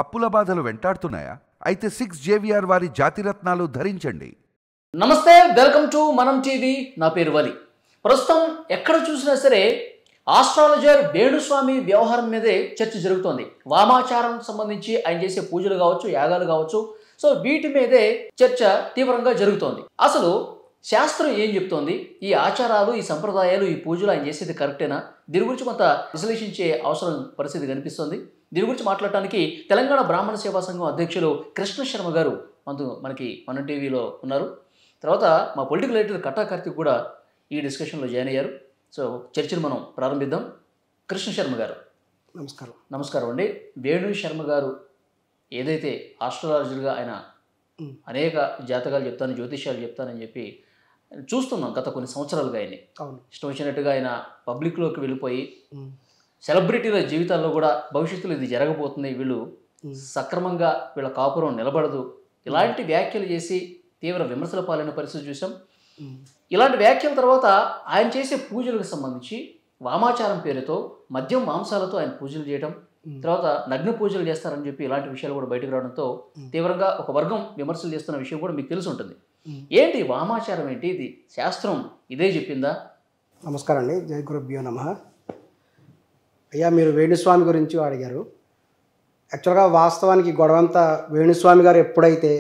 అప్పుల బాధలు వెంటాడుతున్నాయా? అయితే 6JVR వారి జాతిరత్నాలు ధరించండి. నమస్తే, వెల్కమ్ టు మనం టీవీ. నా పేరు వలి. ప్రస్తుతం ఎక్కడ చూసినా సరే ఆస్ట్రాలజర్ వేణుస్వామి వ్యవహారం మీదే చర్చ జరుగుతోంది. వామాచారం సంబంధించి ఆయన చేసే పూజలు కావచ్చు, యాగాలు కావచ్చు, సో వీటి మీదే చర్చ తీవ్రంగా జరుగుతోంది. అసలు శాస్త్రం ఏం చెప్తోంది? ఈ ఆచారాలు, ఈ సంప్రదాయాలు, ఈ పూజలు ఆయన చేసేది కరెక్టేనా? దీని గురించి కొంత విశ్లేషించే అవసరం పరిస్థితి కనిపిస్తుంది. దీని గురించి మాట్లాడటానికి తెలంగాణ బ్రాహ్మణ సేవా సంఘం అధ్యక్షులు కృష్ణ శర్మ గారు మనకి మన టీవీలో ఉన్నారు. తర్వాత మా పొలిటికల్ ఎడిటర్ కట్టా కార్తిక్ కూడా ఈ డిస్కషన్లో జాయిన్ అయ్యారు. సో చర్చను మనం ప్రారంభిద్దాం. కృష్ణ శర్మ గారు నమస్కారం. నమస్కారం అండి. వేణు శర్మ గారు ఏదైతే ఆస్ట్రాలజర్గా ఆయన అనేక జాతకాలు చెప్తాను, జ్యోతిష్యాలు చెప్తానని చెప్పి చూస్తున్నాం గత కొన్ని సంవత్సరాలుగా. ఆయన్ని ఇష్టం వచ్చినట్టుగా ఆయన పబ్లిక్లోకి వెళ్ళిపోయి సెలబ్రిటీల జీవితాల్లో కూడా భవిష్యత్తులో ఇది జరగబోతుంది, వీళ్ళు సక్రమంగా వీళ్ళ కాపురం నిలబడదు, ఇలాంటి వ్యాఖ్యలు చేసి తీవ్ర విమర్శల పాలైన పరిస్థితి చూసాం. ఇలాంటి వ్యాఖ్యల తర్వాత ఆయన చేసే పూజలకు సంబంధించి వామాచారం పేరుతో మద్యం మాంసాలతో ఆయన పూజలు చేయడం, తర్వాత నగ్న పూజలు చేస్తారని చెప్పి ఇలాంటి విషయాలు కూడా బయటకు రావడంతో తీవ్రంగా ఒక వర్గం విమర్శలు చేస్తున్న విషయం కూడా మీకు తెలిసి ఉంటుంది. ఏంటి వామాచారం? ఏంటి ఇది? శాస్త్రం ఇదే చెప్పిందా? నమస్కారం అండి. జై గురుభ్యో నమః. అయ్యా, మీరు వేణుస్వామి గురించి అడిగారు. యాక్చువల్గా వాస్తవానికి గొడవంతా వేణుస్వామి గారు ఎప్పుడైతే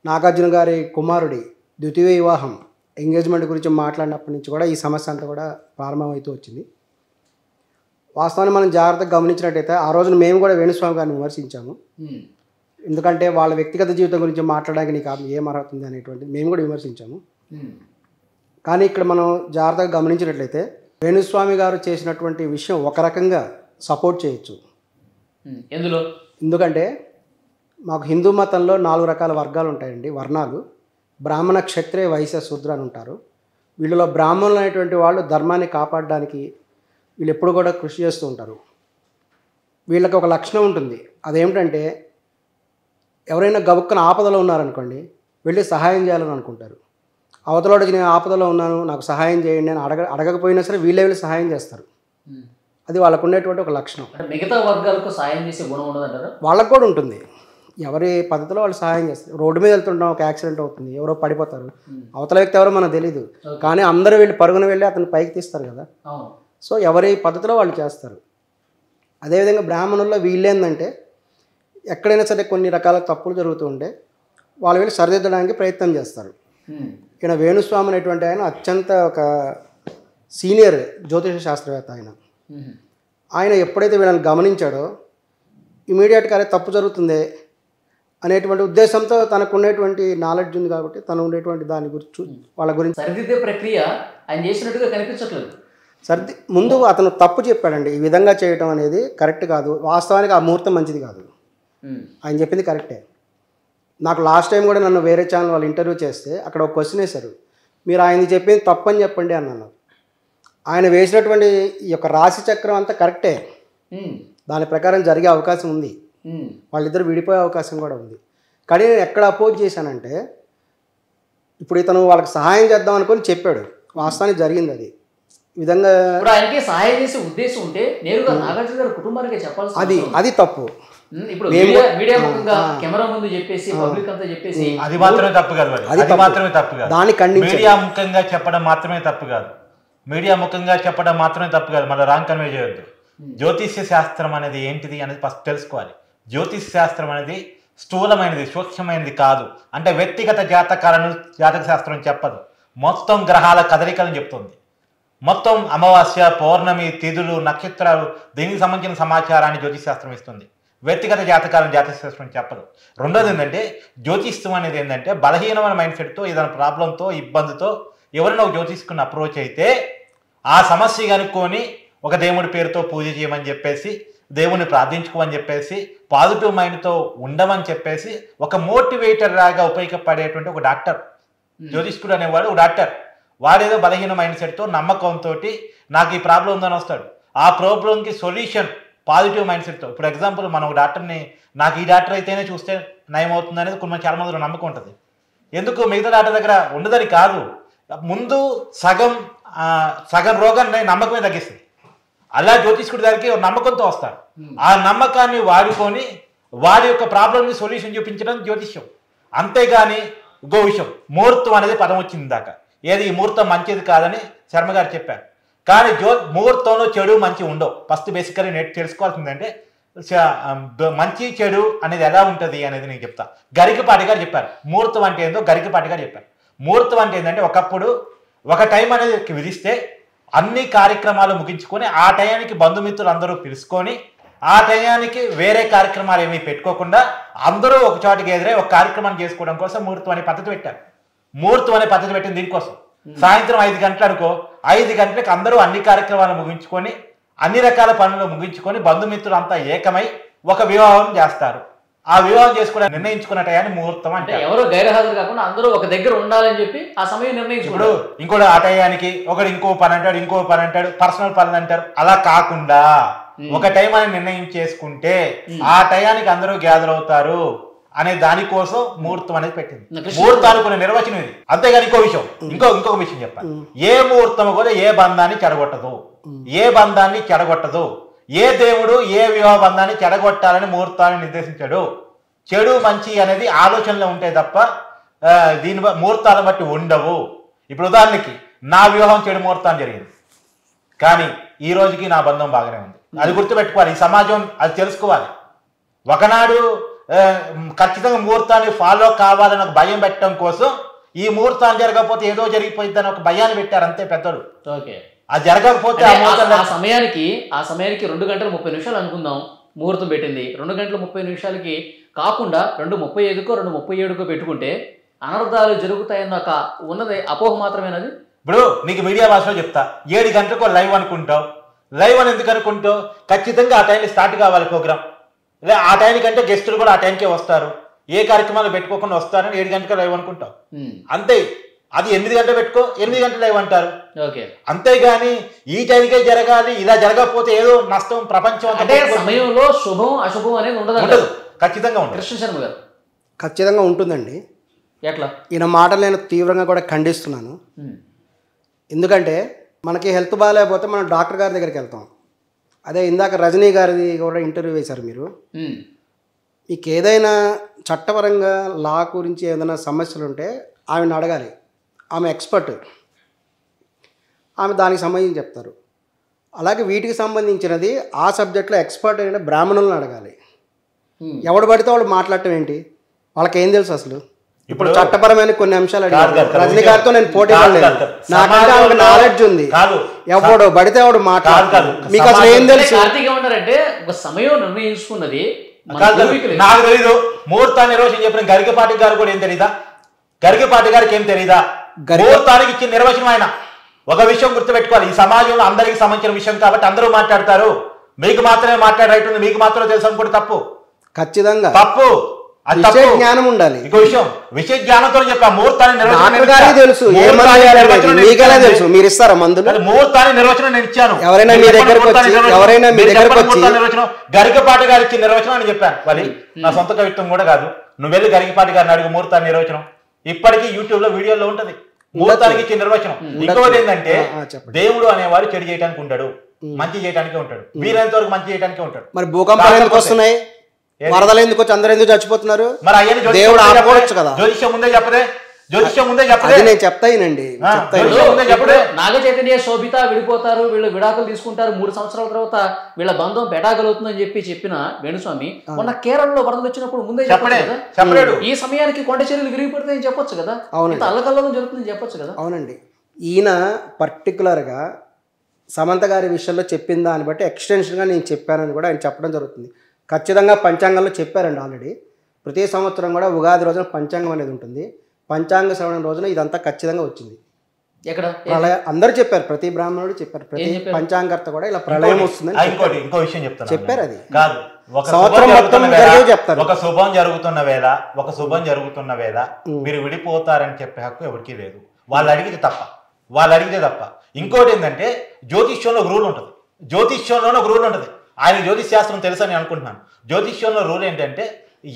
నాగార్జున గారి కుమారుడి ద్వితీయ వివాహం ఎంగేజ్మెంట్ గురించి మాట్లాడినప్పటి నుంచి కూడా ఈ సమస్య అంతా కూడా ప్రారంభమవుతూ వచ్చింది. వాస్తవాన్ని మనం జాగ్రత్తగా గమనించినట్టయితే ఆ రోజున మేము కూడా వేణుస్వామి గారిని విమర్శించాము. ఎందుకంటే వాళ్ళ వ్యక్తిగత జీవితం గురించి మాట్లాడడానికి నీకు ఏం అర్హత ఉంది అనేటువంటిది మేము కూడా విమర్శించాము. కానీ ఇక్కడ మనం జాగ్రత్తగా గమనించినట్లయితే వేణుస్వామి గారు చేసినటువంటి విషయం ఒక రకంగా సపోర్ట్ చేయొచ్చు. ఎందుకంటే మాకు హిందూ మతంలో 4 రకాల వర్గాలు ఉంటాయండి, వర్ణాలు. బ్రాహ్మణ, క్షత్రియ, వైశ్య, శూద్ర అని ఉంటారు. వీళ్ళలో బ్రాహ్మణులు అనేటువంటి వాళ్ళు ధర్మాన్ని కాపాడడానికి వీళ్ళు ఎప్పుడు కూడా కృషి చేస్తూ ఉంటారు. వీళ్ళకి ఒక లక్షణం ఉంటుంది. అదేమిటంటే ఎవరైనా గబుక్కన ఆపదలో ఉన్నారనుకోండి, వెళ్ళి సహాయం చేయాలని అనుకుంటారు. అవతలోడికి నేను ఆపదలో ఉన్నాను, నాకు సహాయం చేయండి అని అడగకపోయినా సరే వీళ్ళే వెళ్ళి సహాయం చేస్తారు. అది వాళ్ళకు ఉండేటువంటి ఒక లక్షణం. మిగతా వర్గాలకు సహాయం చేసే గుణం ఉండదంటారా? వాళ్ళకు కూడా ఉంటుంది. ఎవరి పద్ధతిలో వాళ్ళు సహాయం చేస్తారు. రోడ్డు మీద వెళ్తుంటాం, ఒక యాక్సిడెంట్ అవుతుంది, ఎవరో పడిపోతారు, అవతల వ్యక్తి ఎవరో మనకు తెలీదు, కానీ అందరూ వెళ్ళి పరుగున వెళ్ళి అతను పైకి తీస్తారు కదా. సో ఎవరి పద్ధతిలో వాళ్ళు చేస్తారు. అదేవిధంగా బ్రాహ్మణుల్లో వీళ్ళేందంటే ఎక్కడైనా సరే కొన్ని రకాల తప్పులు జరుగుతూ ఉంటే వాళ్ళు వెళ్ళి సరిదిద్దడానికి ప్రయత్నం చేస్తారు. ఈయన వేణుస్వామి అనేటువంటి ఆయన అత్యంత ఒక సీనియర్ జ్యోతిష శాస్త్రవేత్త. ఆయన ఎప్పుడైతే వీళ్ళని గమనించాడో ఇమీడియట్గా తప్పు జరుగుతుంది అనేటువంటి ఉద్దేశంతో తనకు ఉండేటువంటి నాలెడ్జ్ ఉంది కాబట్టి తను ఉండేటువంటి దాని గురించి వాళ్ళ గురించి సరిదిద్దే ప్రక్రియ ఆయన చేసినట్టుగా కనిపించట్లేదు. ముందు అతను తప్పు చెప్పాడండి, ఈ విధంగా చేయటం అనేది కరెక్ట్ కాదు, వాస్తవానికి ఆ ముహూర్తం మంచిది కాదు. ఆయన చెప్పింది కరెక్టే. నాకు లాస్ట్ టైం కూడా నన్ను వేరే ఛానల్ వాళ్ళు ఇంటర్వ్యూ చేస్తే అక్కడ ఒక క్వశ్చన్ వేశారు, మీరు ఆయనది చెప్పింది తప్పని చెప్పండి అన్నాను. ఆయన వేసినటువంటి ఈ యొక్క రాశి చక్రం అంతా కరెక్టే, దాని ప్రకారం జరిగే అవకాశం ఉంది, వాళ్ళిద్దరు విడిపోయే అవకాశం కూడా ఉంది. కానీ నేను ఎక్కడ అపోజ్ చేశానంటే, ఇప్పుడు ఇతను వాళ్ళకి సహాయం చేద్దాం అనుకొని చెప్పాడు, వాస్తవానికి జరిగింది అది విధంగా. ఆయనకి సహాయం చేసే ఉద్దేశం ఉంటే నేరుగా నాగార్జున గారి కుటుంబానికి చెప్పాల్సి, అది తప్పు. ఇప్పుడు మీడియా ముఖంగా కెమెరా ముందు చెప్పేసి పబ్లిక్ అంతా చెప్పేసి అది మాత్రమే తప్పు కాదు. అది మాత్రమే తప్పు కాదు. దాన్ని ఖండించి మీడియా ముఖంగా చెప్పడం మాత్రమే తప్పు కాదు. మీడియా ముఖంగా చెప్పడం మాత్రమే తప్పు కాదు. మళ్ళీ రాంగ్ కన్వే చేయొద్దు. జ్యోతిష్య శాస్త్రం అనేది ఏంటిది అనేది ఫస్ట్ తెలుసుకోవాలి. జ్యోతిష్ శాస్త్రం అనేది స్థూలమైనది, సూక్ష్మమైనది కాదు. అంటే వ్యక్తిగత జాతకాలను జాతక శాస్త్రం చెప్పదు, మొత్తం గ్రహాల కదలికలను చెప్తుంది. మొత్తం అమావాస్య, పౌర్ణమి, తిథులు, నక్షత్రాలు, దీనికి సంబంధించిన సమాచారాన్ని జ్యోతిష్ శాస్త్రం ఇస్తుంది. వ్యక్తిగత జాతకాలను జాతక శాస్త్రం చెప్పదు. రెండోది ఏంటంటే జ్యోతిష్యం అనేది ఏంటంటే బలహీనమైన మైండ్ సెట్తో, ఏదైనా ప్రాబ్లంతో, ఇబ్బందితో ఎవరైనా ఒక జ్యోతిష్కుని అప్రోచ్ అయితే ఆ సమస్య కనుక్కొని ఒక దేవుడి పేరుతో పూజ చేయమని చెప్పేసి, దేవుని ప్రార్థించుకోమని చెప్పేసి, పాజిటివ్ మైండ్తో ఉండమని చెప్పేసి ఒక మోటివేటర్ లాగా ఉపయోగపడేటువంటి ఒక డాక్టర్, జ్యోతిష్కుడు అనేవాడు ఒక డాక్టర్. వాడేదో బలహీన మైండ్ సెట్తో, నమ్మకంతో నాకు ఈ ప్రాబ్లం ఉందని వస్తాడు. ఆ ప్రాబ్లంకి సొల్యూషన్ పాజిటివ్ మైండ్ సెట్తో. ఇప్పుడు ఎగ్జాంపుల్, మనం ఒక డాక్టర్ని, నాకు ఈ డాక్టర్ అయితేనే చూస్తే నయం అవుతుంది అనేది చాలా మందిలో నమ్మకం ఉంటుంది. ఎందుకు మిగతా డాక్టర్ దగ్గర ఉండదని కాదు, ముందు సగం రోగాన్ని నమ్మకమే తగ్గిస్తుంది. అలా జ్యోతిష్కుడి దగ్గరికి నమ్మకంతో వస్తారు. ఆ నమ్మకాన్ని వాడుకొని వారి యొక్క ప్రాబ్లమ్ని సొల్యూషన్ చూపించడం జ్యోతిష్యం. అంతేగాని ఇంకో విషయం, ముహూర్తం అనేది పదం వచ్చింది దాకా, ఏది ఈ ముహూర్తం మంచిది కాదని శర్మ గారు చెప్పారు. కానీ ముహూర్తంలో చెడు మంచి ఉండవు. ఫస్ట్ బేసికలీ నేను తెలుసుకోవాల్సిందంటే మంచి చెడు అనేది ఎలా ఉంటుంది అనేది నేను చెప్తా. గరికపాటి గారు చెప్పారు ముహూర్తం అంటే ఏందో. గరికపాటి గారు చెప్పారు ముహూర్తం అంటే ఏంటంటే ఒకప్పుడు ఒక టైం అనేది విధిస్తే అన్ని కార్యక్రమాలు ముగించుకొని ఆ టయానికి బంధుమిత్రులు అందరూ పిలుచుకొని ఆ టయానికి వేరే కార్యక్రమాలు ఏమీ పెట్టుకోకుండా అందరూ ఒక చోటికి ఎదురై ఒక కార్యక్రమం చేసుకోవడం కోసం ముహూర్తం అనే పద్ధతి పెట్టారు. ముహూర్తం అనే పద్ధతి పెట్టింది దీనికోసం. సాయంత్రం 5 గంటలు అనుకో, 5 గంటలకు అందరూ అన్ని కార్యక్రమాలు ముగించుకొని అన్ని రకాల పనులు ముగించుకొని బంధుమిత్రులు అంతా ఏకమై ఒక వివాహం చేస్తారు. ఆ వివాహం చేసుకోవడానికి నిర్ణయించుకున్న టయాన్ని ముహూర్తం అంటే ఎవరు గైరహాజరు కాకుండా అందరూ ఒక దగ్గర ఉండాలని చెప్పి ఆ సమయం నిర్ణయించుకోడు. ఇంకోటి ఆ టయానికి ఒకడు ఇంకో పని అంటాడు, ఇంకో పని అంటాడు, పర్సనల్ పనులు అంటారు. అలా కాకుండా ఒక టైం అని నిర్ణయం చేసుకుంటే ఆ టయానికి అందరూ గ్యాదర్ అవుతారు అనే దానికోసం ముహూర్తం అనేది పెట్టింది. ముహూర్తానికి కొన్ని నిర్వచనం ఇది. అంతేగాని ఇంకొక విషయం చెప్పాలి. ఏ ముహూర్తం కూడా ఏ బంధాన్ని చెడగొట్టదు, ఏ బంధాన్ని చెడగొట్టదు. ఏ దేవుడు ఏ వివాహ బంధాన్ని చెడగొట్టాలని ముహూర్తాన్ని నిర్దేశించాడు. చెడు మంచి అనేది ఆలోచనలో ఉంటే తప్ప దీని ముహూర్తాలను బట్టి ఉండవు. ఇప్పుడు ఉదాహరణకి నా వివాహం చెడు ముహూర్తం జరిగింది, కానీ ఈ రోజుకి నా బంధం బాగానే ఉంది. అది గుర్తుపెట్టుకోవాలి. ఈ సమాజం అది తెలుసుకోవాలి. ఒకనాడు ఖచ్చితంగా ముహూర్తాన్ని ఫాలో కావాలని ఒక భయం పెట్టడం కోసం ఈ ముహూర్తాన్ని జరగకపోతే ఏదో జరిగిపోయిందని ఒక భయాన్ని పెట్టారు అంతే పెద్దలు. ఓకే, అది జరగకపోతే ఆ సమయానికి 2 గంటల 30 నిమిషాలు అనుకుందాం ముహూర్తం పెట్టింది. 2 గంటల 30 నిమిషాలకి కాకుండా 2:35కో 2:37కో పెట్టుకుంటే అనర్థాలు జరుగుతాయన్న ఒక ఉన్నది అపోహ మాత్రమేనది. ఇప్పుడు నీకు మీడియా భాషలో చెప్తా, 7 గంటలకు లైవ్ అనుకుంటావు. లైవ్ అని ఎందుకు అనుకుంటావు? ఖచ్చితంగా ఆ టైంకి స్టార్ట్ కావాలి ప్రోగ్రామ్. లే ఆ టైంకంటే గెస్టులు కూడా ఆ టైంకే వస్తారు, ఏ కార్యక్రమాలు పెట్టుకోకుండా వస్తారని 7 గంటలకు లైవ్ అనుకుంటావు అంతే. అది 8 గంటలు పెట్టుకో, 8 గంటలు లైవ్ అంటారు. అంతేగాని ఈ టైంకే జరగాలి, ఇలా జరగకపోతే ఏదో నష్టం ప్రపంచం అంటే సమయంలో శుభం అశుభం అనేది ఉండదు. ఖచ్చితంగా ఉండదు. కృష్ణ శర్మ గారు ఖచ్చితంగా ఉంటుందండి. ఎట్లా? ఈయన మాటలు నేను తీవ్రంగా కూడా ఖండిస్తున్నాను. ఎందుకంటే మనకి హెల్త్ బాగాలేకపోతే మనం డాక్టర్ గారి దగ్గరికి వెళ్తాం. అదే ఇందాక రజనీ గారిది కూడా ఇంటర్వ్యూ వేశారు మీరు. మీకు ఏదైనా చట్టపరంగా లా గురించి ఏదైనా సమస్యలు ఉంటే ఆమెను అడగాలి. ఆమె ఎక్స్పర్ట్, ఆమె దానికి సంబంధించి చెప్తారు. అలాగే వీటికి సంబంధించినది ఆ సబ్జెక్ట్లో ఎక్స్పర్ట్ అయిన బ్రాహ్మణులను అడగాలి. ఎవడు పడితే వాళ్ళు మాట్లాడటం ఏంటి? వాళ్ళకి ఏం తెలుసు అసలు? ఇప్పుడు చట్టపరమైన కొన్ని అంశాలు అడిగారు. రజనీ గారితో నేను పోటీ పడలేదు, నాకంటే ఆమెకు నాలెడ్జ్ ఉంది. ఎవడు పడితే ఎవడు మాట్లాడతారు. మీకు అసలు ఏం తెలుసు? అంటే ఒక సమయం నిర్ణయించుకున్నది నాకు తెలీదు. ముహూర్తాన్ని నిర్వచనం చెప్పిన గరికపాటి గారు కూడా ఏం తెలీదా? గరికపాటి గారికి ఏం తెలీదా? ముహూర్తానికి ఇచ్చిన నిర్వచనం ఆయన. ఒక విషయం గుర్తుపెట్టుకోవాలి, ఈ సమాజంలో అందరికి సంబంధించిన విషయం కాబట్టి అందరూ మాట్లాడతారు. మీకు మాత్రమే మాట్లాడే రైట్ ఉంది, మీకు మాత్రమే తెలుసు అనుకుంటే తప్పు. ఖచ్చితంగా తప్పు. విషయ జ్ఞానం ఉండాలి. ఇంకో విషయం, విషయ జ్ఞానంతో చెప్పా ముహూర్తాన్ని తెలుసు, మీరు ఇస్తారా మందులు? ముహూర్తాన్ని నిర్వచనం నేను ఇచ్చాను. ఎవరైనా మీ దగ్గరకు వచ్చి నిర్వచనం గరికపాటి గారు ఇచ్చిన నిర్వచనం అని చెప్పాను. మరి నా సొంత కవిత్వం కూడా కాదు. నువ్వు వెళ్ళి గరికపాటి గారిని అడుగు ముహూర్తాన్ని నిర్వచనం. ఇప్పటికీ యూట్యూబ్ లో వీడియోలో ఉంటది ముహూర్తానికి ఇచ్చిన నిర్వచనం. ఇంకోటి ఏంటంటే దేవుడు అనేవాడు చెడు చేయడానికి ఉంటాడు, మంచి చేయడానికి ఉంటాడు. వీరంత వరకు మంచి చేయడానికి ఉంటాడు. మరి భూకంపాలు ఎందుకు వస్తున్నాయి? వరదలు ఎందుకు వచ్చి అందరూ ఎందుకు చచ్చిపోతున్నారు? మరి అయ్యని దేవుడు ఆపకూడొచ్చు కదా. జ్యోతిష్యం ముందే చెప్పదే, జ్యోతిష్యం ముందే చెప్పదే. నేను చెప్తాయినండి. నాగ చైతన్య శోభిత విడిపోతారు, వీళ్ళు విడాకులు తీసుకుంటారు, 3 సంవత్సరాల తర్వాత వీళ్ళ బంధం పెటాగలుగుతుందని చెప్పిన వేణుస్వామి మొన్న కేరళలో వరదలు వచ్చినప్పుడు ముందే చెప్పలేదు. ఈ సమయానికి కొండ చర్యలు విరిగిపడతాయని చెప్పొచ్చు కదా. అవునండి, అల్లకల్లోలం జరుగుతుందని చెప్పొచ్చు కదా. అవునండి, ఈయన పర్టికులర్గా సమంత గారి విషయంలో చెప్పిన దాన్ని బట్టి ఎక్స్టెన్షన్గా నేను చెప్పానని కూడా ఆయన చెప్పడం జరుగుతుంది. ఖచ్చితంగా పంచాంగంలో చెప్పారండి ఆల్రెడీ. ప్రతి సంవత్సరం కూడా ఉగాది రోజున పంచాంగం అనేది ఉంటుంది. పంచాంగ శ్రవణం రోజున ఇదంతా ఖచ్చితంగా వచ్చింది. ఎక్కడ ప్రళయం అందరూ చెప్పారు, ప్రతి బ్రాహ్మణుడు చెప్పారు, ప్రతి పంచాంగర్త కూడా ఇలా ప్రళయం వస్తుందని ఇంకో విషయం చెప్తాను. చెప్పారు. అది కాదు, సంవత్సరం మొత్తం చెప్తారు. ఒక శుభం జరుగుతున్న వేళ మీరు విడిపోతారని చెప్పే హక్కు ఎవరికీ లేదు. వాళ్ళు అడిగితే తప్ప. ఇంకోటి ఏంటంటే జ్యోతిష్యంలో ఒక రూల్ ఉంటుంది. ఆయన జ్యోతిష్ శాస్త్రం తెలుసు అని అనుకుంటున్నాను. జ్యోతిష్యంలో రూల్ ఏంటంటే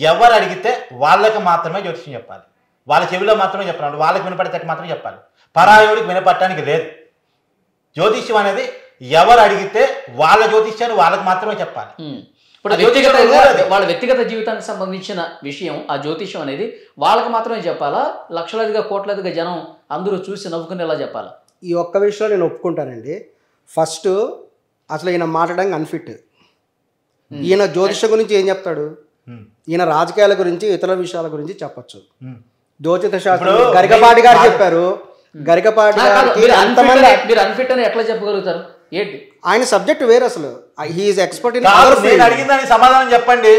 ఎవరు అడిగితే వాళ్ళకి మాత్రమే జ్యోతిష్యం చెప్పాలి, వాళ్ళ చెవిలో మాత్రమే చెప్పాలి, వాళ్ళకి వినపడేటట్టు మాత్రమే చెప్పాలి. పరాయుడికి వినపడటానికి లేదు. జ్యోతిష్యం అనేది ఎవరు అడిగితే వాళ్ళ జ్యోతిష్యాన్ని వాళ్ళకి మాత్రమే చెప్పాలి. ఇప్పుడు వాళ్ళ వ్యక్తిగత జీవితానికి సంబంధించిన విషయం ఆ జ్యోతిష్యం అనేది వాళ్ళకి మాత్రమే చెప్పాలా, లక్షలాదిగా కోట్లాదిగా జనం అందరూ చూసి నవ్వుకునేలా చెప్పాలా? ఈ ఒక్క విషయంలో నేను ఒప్పుకుంటానండి. ఫస్ట్ అసలు ఈయన మాట్లాడడానికి అన్ఫిట్. ఈయన జ్యోతిషం గురించి ఏం చెప్తాడు? ఈయన రాజకీయాల గురించి ఇతర విషయాల గురించి చెప్పచ్చు. జ్యోతిష శాస్త్రం గరికపాటి గారు చెప్పారు. గరికపాటి గారికి అంతమంది మీరు అన్ఫిట్ అని ఎట్లా చెప్పగలుగుతారు? ఏంటి ఆయన సబ్జెక్ట్ వేరు. అసలు హీఈస్ ఎక్స్పర్ట్ ఇన్ నేను అడిగిన దానికి సమాధానం చెప్పండి.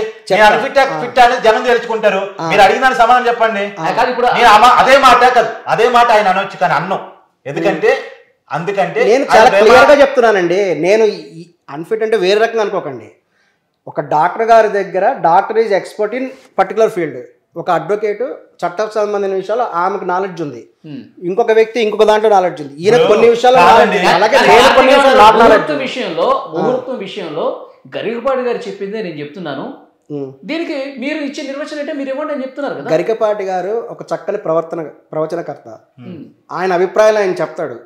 ఫిట్ అనేది జనం తెలుసుకుంటారు. మీరు అడిగిన దానికి సమాధానం చెప్పండి. అదే మాట ఆయన అనొచ్చు, కానీ అన్నం ఎందుకంటే నేను చాలా క్లియర్ గా చెప్తున్నానండి. నేను అన్ఫిట్ అంటే వేరే రకంగా అనుకోకండి. ఒక డాక్టర్ గారి దగ్గర doctor is expert in particular field. ఒక అడ్వకేట్ చట్టం సంబంధించిన విషయాలు ఆమెకు నాలెడ్జ్ ఉంది, ఇంకొక వ్యక్తి ఇంకొక దాంట్లో నాలెడ్జ్ ఉంది. ఈయన కొన్ని విషయాలు ముహూర్తం విషయంలో గరికపాటి గారు చెప్పిందే నేను చెప్తున్నాను. దీనికి మీరు ఇచ్చే నిర్వచనం అంటే మీరు ఇవ్వండి అని చెప్తున్నారు కదా. గరికపాటి గారు ఒక చక్కని ప్రవచనకర్త. ఆయన అభిప్రాయాలు ఆయన చెప్తాడు.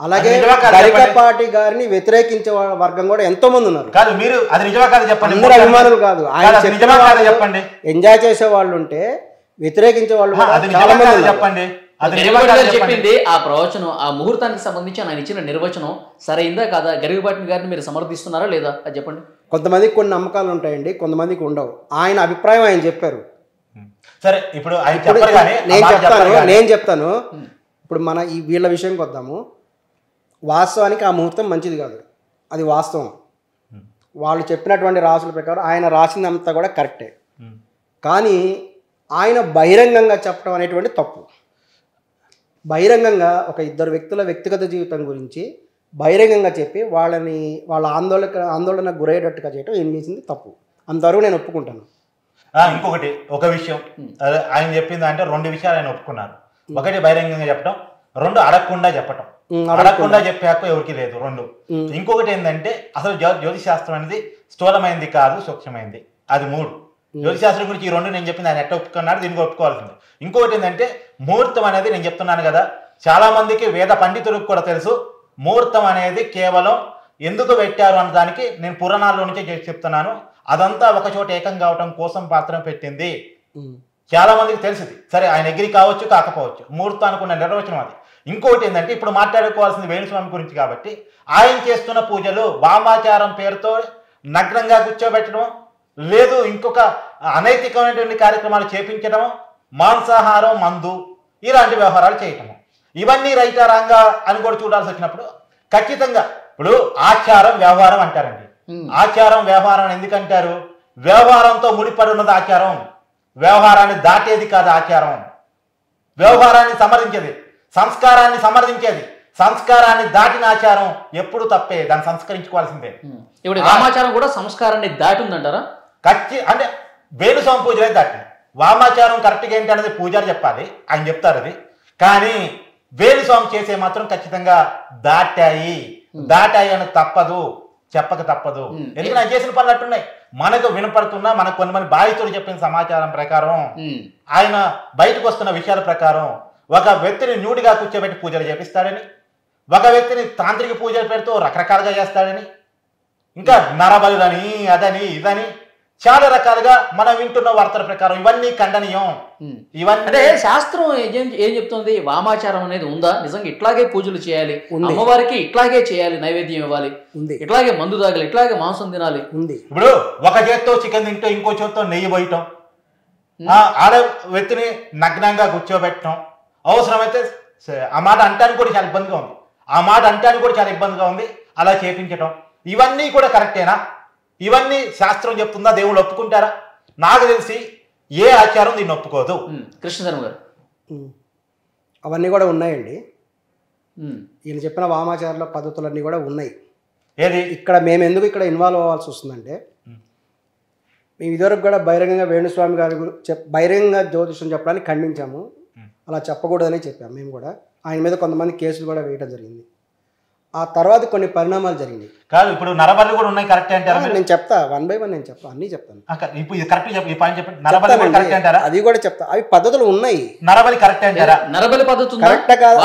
అలాగే గరికపాటి గారిని వ్యతిరేకించే వర్గం కూడా ఎంతో మంది ఉన్నారు. అందరు అభిమానులు కాదు. ఆయన చెప్పండి ఎంజాయ్ చేసే వాళ్ళు ఉంటే వ్యతిరేకించే వాళ్ళు చాలా మంది చెప్పండి. చెప్పింది ఆ ప్రవచనం, ఆ ముహూర్తానికి సంబంధించి ఆయన ఇచ్చిన నిర్వచనం సరైందా కాదా? గరికపాటి గారిని మీరు సమర్థిస్తున్నారా లేదా అది చెప్పండి. కొంతమందికి కొన్ని నమ్మకాలు ఉంటాయండి, కొంతమందికి ఉండవు. ఆయన అభిప్రాయం ఆయన చెప్పారు. సరే, ఇప్పుడు నేను చెప్తాను. ఇప్పుడు మన ఈ వీళ్ళ విషయంకి వద్దాము. వాస్తవానికి ఆ ముహూర్తం మంచిది కాదు, అది వాస్తవం. వాళ్ళు చెప్పినటువంటి రాసుల ప్రకారం ఆయన రాసిందంతా కూడా కరెక్టే. కానీ ఆయన బహిరంగంగా చెప్పడం అనేటువంటి తప్పు. బహిరంగంగా ఒక ఇద్దరు వ్యక్తుల వ్యక్తిగత జీవితం గురించి బహిరంగంగా చెప్పి వాళ్ళ ఆందోళన గురయ్యేటట్టుగా చేయడం ఏం చేసింది తప్పు. అంతవరకు నేను ఒప్పుకుంటాను. ఇంకొకటి ఒక విషయం ఆయన చెప్పింది అంటే 2 విషయాలు ఆయన ఒప్పుకున్నారు. ఒకటి బహిరంగంగా చెప్పడం, 2 అడగకుండా చెప్పటం. అడగకుండా చెప్పాక ఎవరికి లేదు 2. ఇంకొకటి ఏంటంటే అసలు జ్యోతిష్ శాస్త్రం అనేది స్థూలమైంది కాదు, సూక్ష్మమైంది, అది 3. జ్యోతిష్ శాస్త్రం గురించి ఈ 2 నేను చెప్పింది ఆయన ఎట్లా ఒప్పుకున్నాడు, దీనికి ఒప్పుకోవాల్సింది. ఇంకొకటి ఏంటంటే ముహూర్తం అనేది నేను చెప్తున్నాను కదా, చాలా మందికి వేద పండితులకు కూడా తెలుసు. ముహూర్తం అనేది కేవలం ఎందుకు పెట్టారు అన్న దానికి నేను పురాణాల్లో నుంచే చెప్తున్నాను. అదంతా ఒక చోట ఏకం కావటం కోసం మాత్రం పెట్టింది. చాలా మందికి తెలిసింది. సరే, ఆయన ఎగ్రీ కావచ్చు కాకపోవచ్చు, ముహూర్తానికి ఉన్న నిర్వచనం అది. ఇంకోటి ఏంటంటే ఇప్పుడు మాట్లాడుకోవాల్సింది వేణుస్వామి గురించి కాబట్టి ఆయన చేస్తున్న పూజలు వామాచారం పేరుతో నగ్నంగా కూర్చోబెట్టడం, లేదు ఇంకొక అనైతికమైనటువంటి కార్యక్రమాలు చేపించడం, మాంసాహారం, మందు, ఇలాంటి వ్యవహారాలు చేయటము, ఇవన్నీ రైతారాంగా అని కూడా చూడాల్సి వచ్చినప్పుడు ఖచ్చితంగా ఇప్పుడు ఆచారం వ్యవహారం అంటారండి. ఆచారం వ్యవహారం ఎందుకంటారు? వ్యవహారంతో ముడిపడి ఉన్నది ఆచారం. వ్యవహారాన్ని దాటేది కాదు ఆచారం. వ్యవహారాన్ని సమర్థించేది, సంస్కారాన్ని సమర్థించేది. సంస్కారాన్ని దాటిన ఆచారం ఎప్పుడు తప్పే, దాన్ని సంస్కరించుకోవాల్సిందే. ఇప్పుడు వామాచారం కూడా సంస్కారాన్ని దాటి ఉందంటారా? అంటే వేణుస్వామి పూజలే దాటింది. వామాచారం కరెక్ట్గా ఏంటి అనేది పూజారి చెప్పాలి, ఆయన చెప్తారు అది. కానీ వేణుస్వామి చేసే మాత్రం ఖచ్చితంగా దాటాయి అని తప్పదు, చెప్పక తప్పదు. ఎందుకంటే ఆయన చేసిన పనులు అట్టున్నాయి, మనకు వినపడుతున్నా, మనకు కొంతమంది బాధితుడు చెప్పిన సమాచారం ప్రకారం, ఆయన బయటకు వస్తున్న విషయాల ప్రకారం ఒక వ్యక్తిని న్యూడిగా కూర్చోబెట్టి పూజలు చేపిస్తాడని, ఒక వ్యక్తిని తాంత్రిక పూజలు పెడుతూ రకరకాలుగా చేస్తాడని, ఇంకా నరబలులని అదని ఇదని చాలా రకాలుగా మనం వింటున్న వార్తల ప్రకారం ఇవన్నీ ఖండనీయం. ఇవన్నీ అంటే శాస్త్రం ఏం చెప్తుంది? వామాచారం అనేది ఉందా? నిజంగా ఇట్లాగే పూజలు చేయాలి, అమ్మవారికి ఇట్లాగే చేయాలి, నైవేద్యం ఇవ్వాలి, ఇట్లాగే మందు తాగాలి, ఇట్లాగే మాంసం తినాలి ఉంది. ఇప్పుడు ఒక చేత్తో చికెన్ తింటూ ఇంకో చేత్తో నెయ్యి పోయటం, ఆడ వ్యక్తిని నగ్నంగా కూర్చోబెట్టడం, అవసరమైతే ఆ మాట అంటానికి కూడా చాలా ఇబ్బందిగా ఉంది, అలా చేపించటం, ఇవన్నీ కూడా కరెక్టేనా? ఇవన్నీ శాస్త్రం చెప్తుందా? దేవుళ్ళు ఒప్పుకుంటారా? నాకు తెలిసి ఏ ఆచారం దీన్ని ఒప్పుకోదు. కృష్ణధర్మ గారు అవన్నీ కూడా ఉన్నాయండి. ఈయన చెప్పిన వామాచారాల పద్ధతులన్నీ కూడా ఉన్నాయి. ఏది ఇక్కడ మేము ఎందుకు ఇక్కడ ఇన్వాల్వ్ అవ్వాల్సి వస్తుందంటే, మేము ఇదివరకు కూడా బహిరంగంగా వేణుస్వామి గారి బహిరంగంగా జ్యోతిషం చెప్పడానికి ఖండించాము. అలా చెప్పకూడదని చెప్పాము. మేము కూడా ఆయన మీద కొంతమంది కేసులు కూడా వేయడం జరిగింది. ఆ తర్వాత కొన్ని పరిణామాలు జరిగింది. కాదు, ఇప్పుడు నరబలి కూడా ఉన్నాయి, కరెక్ట్ అంటారా? నేను చెప్తా, 1 by 1 నేను చెప్తా, అన్ని చెప్తాను. అది కూడా చెప్తా. అవి పద్ధతులు ఉన్నాయి. నరబలి కరెక్ట్ అంటారా? నరబలి పద్ధతి కరెక్ట్ కాదు,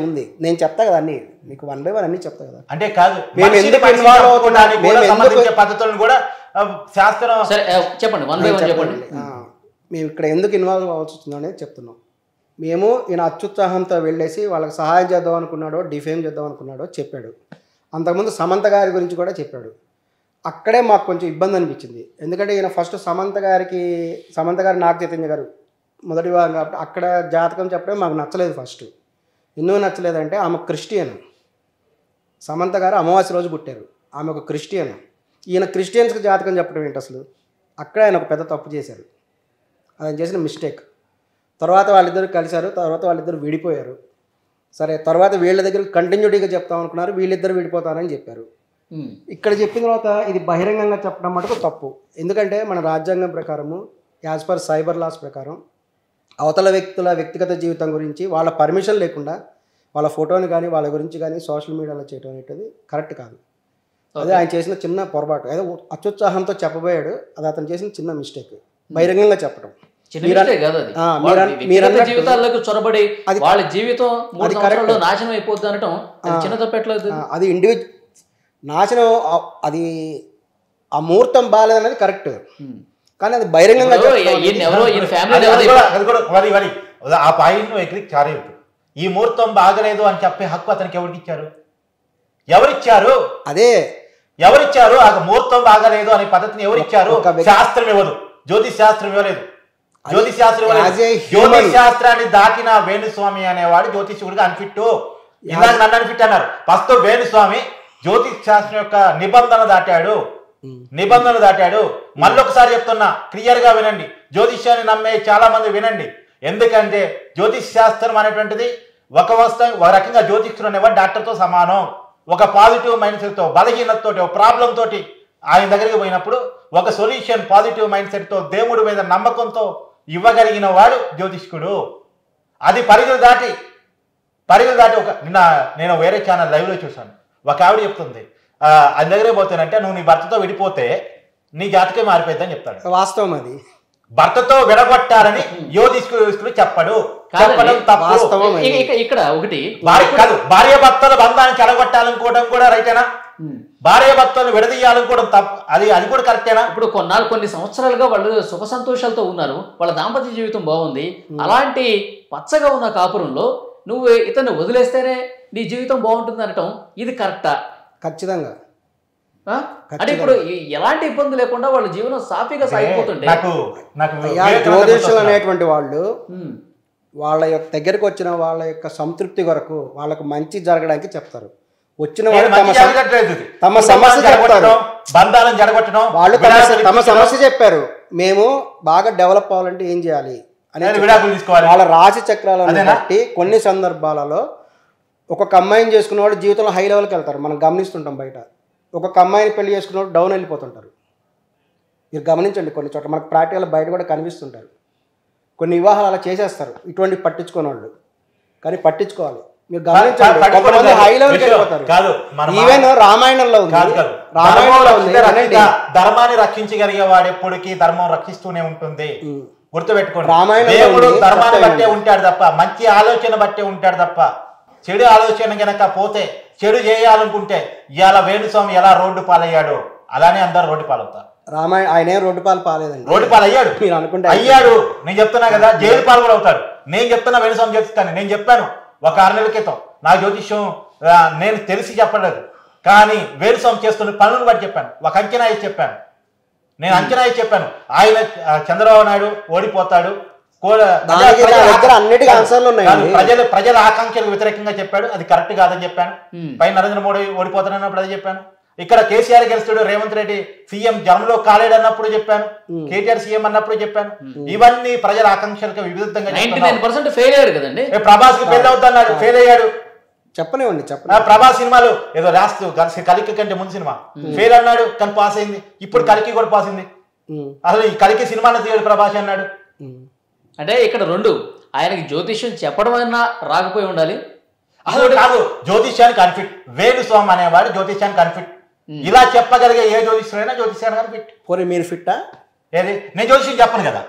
ఉంది. నేను చెప్తా కదా అన్ని. మీకు 1 by 1 అన్ని చెప్తా కదా. అంటే కాదు మేము ఎందుకు ఇన్వాల్వ్ అవుతున్నాం, సంబంధించే పద్ధతులను కూడా శాస్త్రం. సరే చెప్పండి 1 by 1 చెప్పండి. మేము ఇక్కడ ఎందుకు ఇన్వాల్వ్ అవ్వాల్సి వస్తుందో అనేది చెప్తున్నాం. మేము ఈయన అత్యుత్సాహంతో వెళ్ళేసి వాళ్ళకి సహాయం చేద్దాం అనుకున్నాడో డిఫేమ్ చేద్దాం అనుకున్నాడో చెప్పాడు. అంతకుముందు సమంత గారి గురించి కూడా చెప్పాడు. అక్కడే మాకు కొంచెం ఇబ్బంది అనిపించింది. ఎందుకంటే ఈయన ఫస్ట్ సమంత గారు నాగ చైతన్య గారు మొదటి వారం కాబట్టి అక్కడ జాతకం చెప్పడం మాకు నచ్చలేదు. ఫస్ట్ ఎందుకు నచ్చలేదంటే ఆమె క్రిస్టియన్, సమంత గారు అమావాస్య రోజు పుట్టారు, ఆమె ఒక క్రిస్టియన్. ఈయన క్రిస్టియన్స్కి జాతకం చెప్పడం ఏంటి అసలు? అక్కడ ఆయన ఒక పెద్ద తప్పు చేశారు, ఆయన చేసిన మిస్టేక్. తర్వాత వాళ్ళిద్దరు కలిశారు, తర్వాత వాళ్ళిద్దరు విడిపోయారు. సరే తర్వాత వీళ్ళ దగ్గర కంటిన్యూటీగా చెప్తాం అనుకున్నారు, వీళ్ళిద్దరు విడిపోతారని చెప్పారు. ఇక్కడ చెప్పిన తర్వాత ఇది బహిరంగంగా చెప్పడం మటుకు తప్పు. ఎందుకంటే మన రాజ్యాంగం ప్రకారము యాజ్ పర్ సైబర్ లాస్ ప్రకారం అవతల వ్యక్తుల వ్యక్తిగత జీవితం గురించి వాళ్ళ పర్మిషన్ లేకుండా వాళ్ళ ఫోటోని కానీ వాళ్ళ గురించి కానీ సోషల్ మీడియాలో చేయడం అనేది కరెక్ట్ కాదు. అదే ఆయన చేసిన చిన్న పొరపాటు. ఏదో అత్యుత్సాహంతో చెప్పబోయాడు, అది అతను చేసిన చిన్న మిస్టేక్. బహిరంగంగా చెప్పడం జీవితాల్లోకి చొరబడి వాళ్ళ జీవితం నాశనం అయిపోద్ది అనటం చిన్న తప్పెట్లేదు. అది ఇండివిజువల్ నాశనం, అది ఆ ముహూర్తం బాగాలేదనేది కరెక్ట్, కానీ అది బహిరంగంగా ఆ పాయింట్ చారేపు. ఈ ముహూర్తం బాగలేదు అని చెప్పే హక్కు అతనికి ఎవరిచ్చారు? అదే ఎవరిచ్చారు? ఆ ముహూర్తం బాగలేదు అనే పద్ధతిని ఎవరిచ్చారు? శాస్త్రం ఇవ్వదు, జ్యోతిష్ శాస్త్రం ఇవ్వలేదు. జ్యోతిష్ శాస్త్రాన్ని దాటిన వేణుస్వామి అనేవాడు జ్యోతిష్యుడిగా అన్ఫిట్టు. ఇందాక నన్ను అన్ఫిట్ అన్నారు. ప్రస్తుతం వేణుస్వామి జ్యోతిష్ శాస్త్రం యొక్క నిబంధనలు దాటాడు. మళ్ళొకసారి చెప్తున్నా, క్లియర్ గా వినండి. జ్యోతిష్యాన్ని నమ్మే చాలా మంది వినండి. ఎందుకంటే జ్యోతిష్ శాస్త్రం అనేటువంటిది ఒక రకంగా జ్యోతిష్యుడు అనేవాడు డాక్టర్తో సమానం. ఒక పాజిటివ్ మైండ్ సెట్ తో, బలహీనతతో, ఒక ప్రాబ్లం తోటి ఆయన దగ్గరికి పోయినప్పుడు ఒక సొల్యూషన్ పాజిటివ్ మైండ్ సెట్ తో, దేవుడి మీద నమ్మకంతో ఇవ్వగలిగిన వాడు జ్యోతిష్కుడు. అది పరిధులు దాటి నిన్న నేను వేరే ఛానల్ లైవ్ లో చూశాను. ఒక ఆవిడ చెప్తుంది, ఆయన దగ్గరే పోతానంటే నువ్వు నీ భర్తతో విడిపోతే నీ జాతకే మారిపోద్దని చెప్తాడు. వాస్తవం. అది భర్తతో విడగొట్టారని జ్యోతిష్కుడు చెప్పడం తప్పు. ఇక్కడ ఒకటి కాదు, భార్య భర్తల బంధాన్ని చెడగొట్టాలనుకోవడం కూడా రైటేనా? భార్య భర్తలు విడదీయాలనుకోవడం తప్పు, అది కూడా కరెక్టేనా? ఇప్పుడు కొన్ని సంవత్సరాలుగా వాళ్ళు సుఖ సంతోషాలతో ఉన్నారు, వాళ్ళ దాంపత్య జీవితం బాగుంది. అలాంటి పచ్చగా ఉన్న కాపురంలో నువ్వు ఇతన్ని వదిలేస్తేనే నీ జీవితం బాగుంటుంది అనటం ఇది కరెక్టా? ఖచ్చితంగా. అంటే ఇప్పుడు ఎలాంటి ఇబ్బంది లేకుండా వాళ్ళ జీవనం సాఫీగా సాగిపోతుంటే జ్యోతిష్యులు అనేటువంటి వాళ్ళు వాళ్ళ యొక్క దగ్గరకు వచ్చిన వాళ్ళ యొక్క సంతృప్తి కొరకు వాళ్ళకు మంచి జరగడానికి చెప్తారు. వచ్చిన వాళ్ళు తమ సమస్య చెప్తారు, బంధాలను జరగొట్టడం. వాళ్ళు తమ సమస్య చెప్పారు, మేము బాగా డెవలప్ అవ్వాలంటే ఏం చేయాలి అనేది వాళ్ళ రాశి చక్రాలను బట్టి కొన్ని సందర్భాలలో ఒక్కొక్క అమ్మాయిని చేసుకున్న వాళ్ళు జీవితంలో హై లెవెల్కి వెళ్తారు. మనం గమనిస్తుంటాం బయట. ఒక్కొక్క అమ్మాయిని పెళ్లి చేసుకున్న వాళ్ళు డౌన్ వెళ్ళిపోతుంటారు. మీరు గమనించండి, కొన్ని చోట్ల మనకు ప్రాక్టికల్ బయట కూడా కనిపిస్తుంటారు. కొన్ని వివాహాలు అలా చేసేస్తారు ఇటువంటి పట్టించుకునే వాళ్ళు. కానీ పట్టించుకోవాలి, మీరు గమనించండి. కొంతమంది హై లెవెల్కి వెళ్ళిపోతారు. ఈవెన్ రామాయణంలో ఉంది. ధర్మాన్ని రక్షించగలిగే వాడు ఎప్పటికీ ధర్మం రక్షిస్తూనే ఉంటుంది. గుర్తుపెట్టుకోండి, దేవుడు ధర్మాన్ని బట్టే ఉంటాడు తప్ప, మంచి ఆలోచన బట్టే ఉంటాడు తప్ప, చెడు ఆలోచన గనక పోతే, చెడు చేయాలనుకుంటే ఇవాళ వేణుస్వామి ఎలా రోడ్డు పాలయ్యాడు అలానే అందరు రోడ్డు పాలవుతారు. రామాయణ ఆయన రోడ్డు పాలు పాలేదండి, రోడ్డు పాలు అయ్యాడు. మీరు అనుకుంటే అయ్యాడు, నేను చెప్తున్నా కదా, జైలు పాలు కూడా అవుతాడు. నేను చెప్తున్నా వేణుస్వామి చెప్తాను. నేను చెప్పాను ఒక 6 నెలల క్రితం, నా జ్యోతిష్యం నేను తెలిసి చెప్పలేదు, కానీ వేణుస్వామి చేస్తున్న పనులను బట్టి చెప్పాను. ఒక అంచనా వేసి చెప్పాను. నేను అంచనా వేసి చెప్పాను, ఆయన చంద్రబాబు నాయుడు ఓడిపోతాడు, ప్రజల ఆకాంక్షలకు వ్యతిరేకంగా చెప్పాడు, అది కరెక్ట్ కాదని చెప్పాను. పైన నరేంద్ర మోడీ ఓడిపోతానన్నప్పుడు అది చెప్పాను. ఇక్కడ కేసీఆర్ గెలుస్తాడు, రేవంత్ రెడ్డి సీఎం జనంలో కాలేడు అన్నప్పుడు చెప్పాను, కేటీఆర్ సీఎం అన్నప్పుడు చెప్పాను. ఇవన్నీ ప్రజల ఆకాంక్షలకు విరుద్ధంగా. ప్రభాస్ కి పెళ్లి అవుతున్నాడు, ఫెయిల్ అయ్యాడు. చెప్పనివ్వండి, ప్రభాస్ సినిమాలు ఏదో రాస్తూ కలికి కంటే ముందు సినిమా ఫెయిల్ అన్నాడు, కానీ పాస్ అయింది. ఇప్పుడు కలికి కూడా పాస్ అయింది. అసలు ఈ కలికి సినిమాలో తీయడు ప్రభాస్ అన్నాడు. అంటే ఇక్కడ రెండు, ఆయనకి జ్యోతిష్యం చెప్పడం అయినా రాకపోయి ఉండాలి. అసలు కాదు, జ్యోతిష్యానికి అన్ఫిట్. వేణుస్వామి అనేవాడు జ్యోతిష్యానికి అన్ఫిట్. ఇలా చెప్పగలిగే ఏ జ్యోతిష్యుడైనా జ్యోతిష్యానికి అన్ఫిట్. పోనీ మీరు ఫిట్టా? ఏది, నేను జ్యోతిష్యం చెప్పను కదా,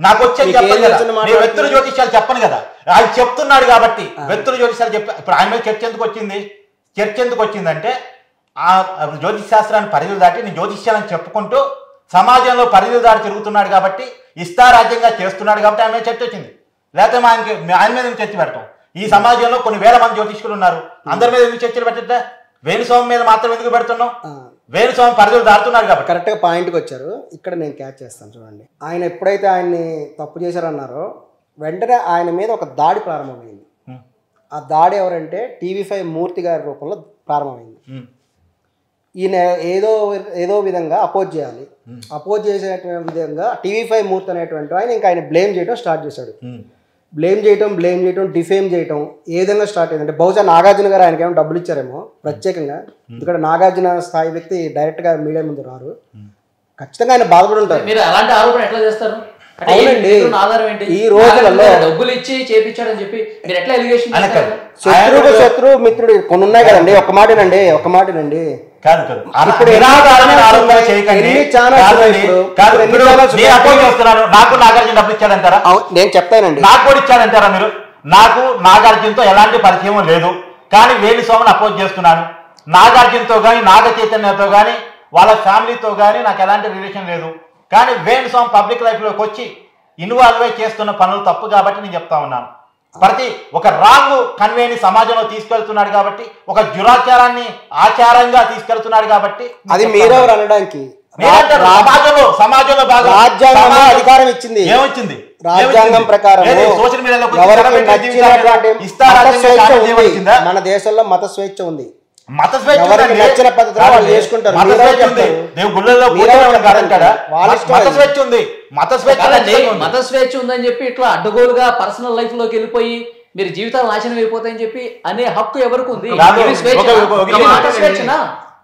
నాకు వచ్చేది చెప్పను కదా, నేను వ్యక్తుల జ్యోతిష్యాలు చెప్పను కదా. ఆయన చెప్తున్నాడు కాబట్టి వ్యక్తుల జ్యోతిష్యాలు చెప్పా. ఇప్పుడు ఆయన మీద చర్చ ఎందుకు వచ్చింది? చర్చ ఎందుకు వచ్చిందంటే ఆ జ్యోతిష్ శాస్త్రాన్ని పరిధులు దాటి నేను జ్యోతిష్యాలని చెప్పుకుంటూ సమాజంలో పరిధులు దాటి తిరుగుతున్నాడు కాబట్టి ఇష్టారాజ్యంగా చేస్తున్నాడు కాబట్టి ఆయన మీద చర్చ వచ్చింది. లేకపోతే ఆయన మీద చర్చ పెడతాం. ఈ సమాజంలో కొన్ని వేల మంది జ్యోతిష్కులు ఉన్నారు, అందరి మీద ఎందుకు చర్చలు పెట్టట్లే? వేణుస్వామి మీద మాత్రం ఎందుకు పెడుతున్నాం? వేణుస్వామి పరిధులు దాటుతున్నాడు కాబట్టి. కరెక్ట్గా పాయింట్కి వచ్చారు. ఇక్కడ నేను క్యాచ్ చేస్తాను చూడండి. ఆయన ఎప్పుడైతే ఆయన్ని తప్పు చేశారన్నారో వెంటనే ఆయన మీద ఒక దాడి ప్రారంభమైంది. ఆ దాడి ఎవరంటే TV5 మూర్తి గారి రూపంలో ప్రారంభమైంది. ఈయన ఏదో విధంగా అపోజ్ చేయాలి. అపోజ్ చేసేటువంటి విధంగా TV5 మూర్తి అనేటువంటి ఆయన ఇంకా ఆయన బ్లేమ్ చేయడం స్టార్ట్ చేశాడు. బ్లేమ్ చేయటం డిఫేమ్ చేయటం ఏ విధంగా స్టార్ట్ అయిందంటే బహుశా నాగార్జున గారు ఆయనకి ఏమో డబ్బులు ఇచ్చారేమో ప్రత్యేకంగా. ఇక్కడ నాగార్జున స్థాయి వ్యక్తి డైరెక్ట్గా మీడియా ముందు రారు, ఖచ్చితంగా ఆయన బాధపడి ఉంటారు. మీరు అలాంటి ఆరోపణ ఎట్లా చేస్తారు? అవునండి, ఈ రోజులలో డబ్బులు ఇచ్చి చేపించాడని చెప్పి మీరు ఎట్లా ఎలిగేషన్? శత్రువు మిత్రుడు కొన్ని ఉన్నాయి కదండి. ఒక మాటనండి కాదు ఇప్పుడు నాకు నాగార్జున డబ్బులు ఇచ్చాడంటారా? నేను చెప్తానండి. నాకు కూడా ఇచ్చాడంటారా మీరు? నాకు నాగార్జునతో ఎలాంటి పరిచయం లేదు, కానీ వేణుస్వామిని అపోజ్ చేస్తున్నాను. నాగార్జునతో కానీ నాగ చైతన్యతో కానీ వాళ్ళ ఫ్యామిలీతో కానీ నాకు ఎలాంటి రిలేషన్ లేదు. కానీ వేణుస్వామి పబ్లిక్ లైఫ్లోకి వచ్చి ఇన్వాల్వ్ అయి చేస్తున్న పనులు తప్పు కాబట్టి నేను చెప్తా ఉన్నాను. ప్రతి ఒక రాంగ్ కన్వేని సమాజంలో తీసుకెళ్తున్నాడు కాబట్టి, ఒక దురాచారాన్ని ఆచారంగా తీసుకెళ్తున్నాడు కాబట్టి. అది మీరెవరు అనడానికి? సమాజంలో బాగా రాజ్యాంగం అధికారం ఇచ్చింది. ఏమొచ్చింది? రాజ్యాంగం ప్రకారం సోషల్ మీడియాలో మన దేశంలో మత స్వేచ్ఛ ఉంది. మత స్వేచ్ఛ నచ్చిన పద్ధతిలో వాళ్ళు చేసుకుంటారు. మత స్వేచ్ఛ ఉందని చెప్పి ఇట్లా అడ్డగోలుగా పర్సనల్ లైఫ్ లోకి వెళ్ళిపోయి మీరు జీవితాలు నాశనం అయిపోతాయని చెప్పి అనే హక్కు ఎవరికి ఉంది?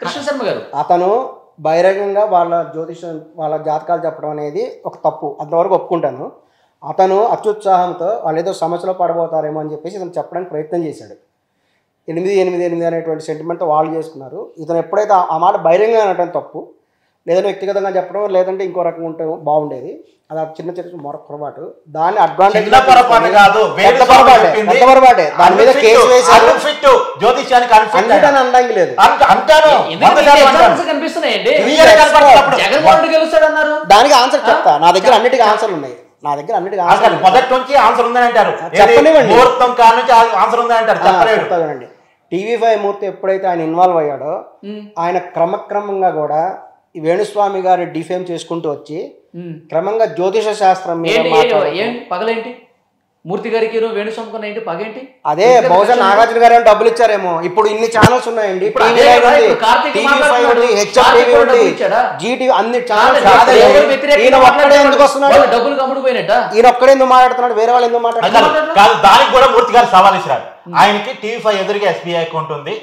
కృష్ణ శర్మ గారు అతను బహిరంగంగా వాళ్ళ వాళ్ళ జాతకాలు చెప్పడం అనేది ఒక తప్పు, అంతవరకు ఒప్పుకుంటాను. అతను అత్యుత్సాహంతో వాళ్ళు ఏదో సమస్యలో పడబోతారేమో అని చెప్పేసి ఇతను చెప్పడానికి ప్రయత్నం చేశాడు. 888 అనేటువంటి సెంటిమెంట్తో వాళ్ళు చేసుకున్నారు. ఇతను ఎప్పుడైతే ఆ మాట బహిరంగంగా అనటం తప్పు, లేదంటే వ్యక్తిగతంగా చెప్పడం, లేదంటే ఇంకో రకంగా ఉంటే బాగుండేది. అది చిన్న పొరపాటు. దాన్ని అడ్వాంటేజ్ పొరపాటే. దాని మీద కేసు వేశారు. అనడానికి లేదు. దానికి ఆన్సర్ చెప్తా. నా దగ్గర అన్నిటికీ ఆన్సర్లు ఉన్నాయి. మొదటి నుంచి ఆన్సర్ ఉందని అంటారు. చెప్తానండి. TV5 మూర్తి ఎప్పుడైతే ఆయన ఇన్వాల్వ్ అయ్యాడో ఆయన క్రమక్రమంగా కూడా ఈ వేణుస్వామి గారి డిఫేమ్ చేసుకుంటూ వచ్చి క్రమంగా జ్యోతిష శాస్త్రం పగలేంటి మూర్తి గారికి వేణుస్వామి ఏంటి పగేంటి? అదే బహుశా నాగార్జున గారు డబ్బులు ఇచ్చారేమో. ఇప్పుడు ఇన్ని ఛానల్స్ ఉన్నాయండి, GTV అన్ని ఛానల్స్. ఈయన ఒక్కడే ఎందుకు వస్తున్నాడు? డబ్బులు కమ్ముడుపోయినట్ట. ఈయన ఒక్కడే ఎందుకు మాట్లాడుతున్నాడు? వేరే వాళ్ళు ఎందుకు మాట్లాడుతున్నారు? దానికి కూడా మూర్తి గారు సవాల్ ఇచ్చారు. ఆయనకి TV5 ఎదురుగా SBI అకౌంట్ ఉంది,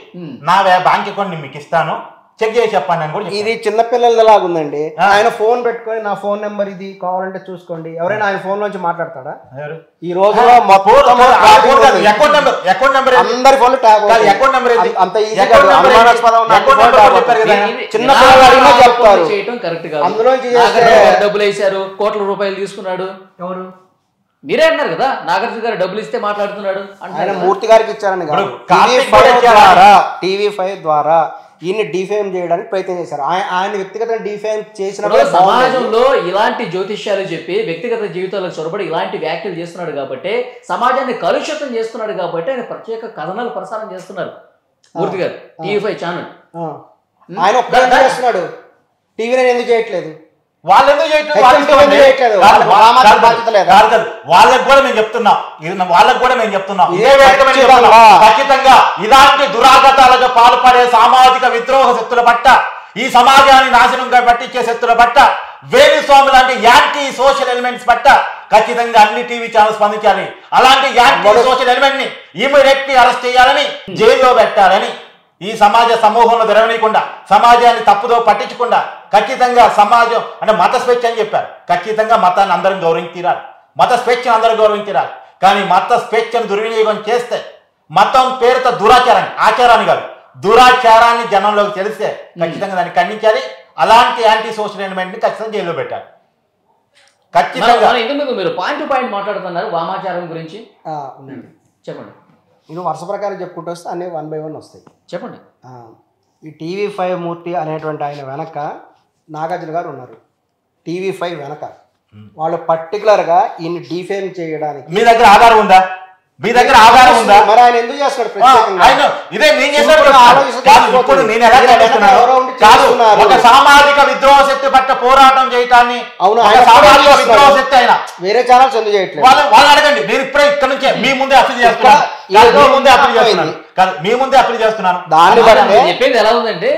నా బ్యాంక్ అకౌంట్ మీకు ఇస్తాను, చెక్ చేసి చెప్పండి అని కూడా. ఇది చిన్నపిల్లలలాగా ఉందండి. ఆయన ఫోన్ పెట్టుకొని నా ఫోన్ నెంబర్ ఇది కావాలంటే చూసుకోండి. ఎవరైనా ఆయన ఫోన్ నుంచి మాట్లాడతాడా? ఈ రోజు అందరి ఫోన్లు ట్యాబ్. అంత ఈజీగా చిన్న పిల్లలు చెప్తారు. అందులోంచి డబ్బులు వేసారు, కోట్ల రూపాయలు తీసుకున్నాడు. ఎవరు? మీరే అన్నారు కదా నాగార్జున గారు డబ్బులు ఇస్తే మాట్లాడుతున్నాడు. ఆయన మూర్తి గారికి ఇచ్చారని కాదు, TV5 ద్వారా ఈయన్ని డిఫేమ్ చేయడానికి ప్రయత్నం చేశారు. ఆయన వ్యక్తిగత డిఫేమ్ చేసినప్పుడు సమాజంలో ఇలాంటి జ్యోతిష్యాలు చెప్పి వ్యక్తిగత జీవితాలకు చొరబడి ఇలాంటి వ్యాఖ్యలు చేస్తున్నాడు కాబట్టి, సమాజాన్ని కలుషితం చేస్తున్నాడు కాబట్టి ఆయన ప్రత్యేక కథనాలు ప్రసారం చేస్తున్నారు మూర్తి గారు. TV5 ఛానల్ ఆయన ఒక్కడే చేస్తున్నాడు, TV9 ఎందుకు చేయట్లేదు? వాళ్ళకి కూడా మేము చెప్తున్నాం, ఖచ్చితంగా ఇలాంటి దురాగతాలకు పాల్పడే సామాజిక విద్రోహ శక్తుల పట్ల, ఈ సమాజాన్ని నాశనం పట్టించే శక్తుల పట్ల, వేణుస్వామి లాంటి యాంటీ సోషల్ ఎలిమెంట్స్ పట్ల ఖచ్చితంగా అన్ని టీవీ ఛానల్ స్పందించాలి. అలాంటి యాంటీ సోషల్ ఎలిమెంట్ ని ఇమీడియట్లీ అరెస్ట్ చేయాలని, జైల్లో పెట్టాలని, ఈ సమాజ సమూహంలో జరగనీయకుండా, సమాజాన్ని తప్పుదో పట్టించకుండా ఖచ్చితంగా సమాజం అంటే మత స్వేచ్ఛ అని చెప్పారు. ఖచ్చితంగా మతాన్ని అందరం గౌరవించి తీరాలి, మత స్వేచ్ఛను అందరూ గౌరవించి తీరాలి. కానీ మత స్వేచ్ఛను దుర్వినియోగం చేస్తే, మతం పేరుతో ఆచారాన్ని కాదు దురాచారాన్ని జనంలోకి తెలిస్తే ఖచ్చితంగా దాన్ని ఖండించాలి. అలాంటి యాంటీ సోషల్ ఎలిమెంట్ ని ఖచ్చితంగా జైల్లో పెట్టాలి. ఖచ్చితంగా. ఇందుకు మీరు పాయింట్ టు పాయింట్ మాట్లాడుతున్నారు వామాచారం గురించి, చెప్పండి. నేను వరుస ప్రకారం చెప్పుకుంటూ వస్తే అన్నీ 1 by 1 వస్తాయి. చెప్పండి. ఈ TV5 మూర్తి అనేటువంటి ఆయన వెనక నాగార్జున గారు ఉన్నారు. TV5 వెనక వాళ్ళు పర్టికులర్గా ఈయన డిఫేమ్ చేయడానికి మీ దగ్గర ఆధారం ఉందా? మీ దగ్గర ఆధారం ఉందా? మరి ఆయన ఎందుకు చేస్తున్నాడు ప్రత్యేకంగా? ఇదే నేను చేస్తాను. ఇప్పుడు నేను ఎలా చేస్తున్నాను? ఒక సామాజిక విద్రోహ శక్తి పట్ల పోరాటం చేయటాన్ని సామాజిక విద్రోహ శక్తి అయినా వేరే ఛానల్స్ ఎందుకు చేయట్లేదు? వాళ్ళు అడగండి. నేను ఇప్పుడే ఇక్కడ నుంచే మీ ముందే అప్పీల్ చేస్తున్నాను. మీ ముందే అప్పీల్ చేస్తున్నాను. చెప్పేది ఎలా ఉందంటే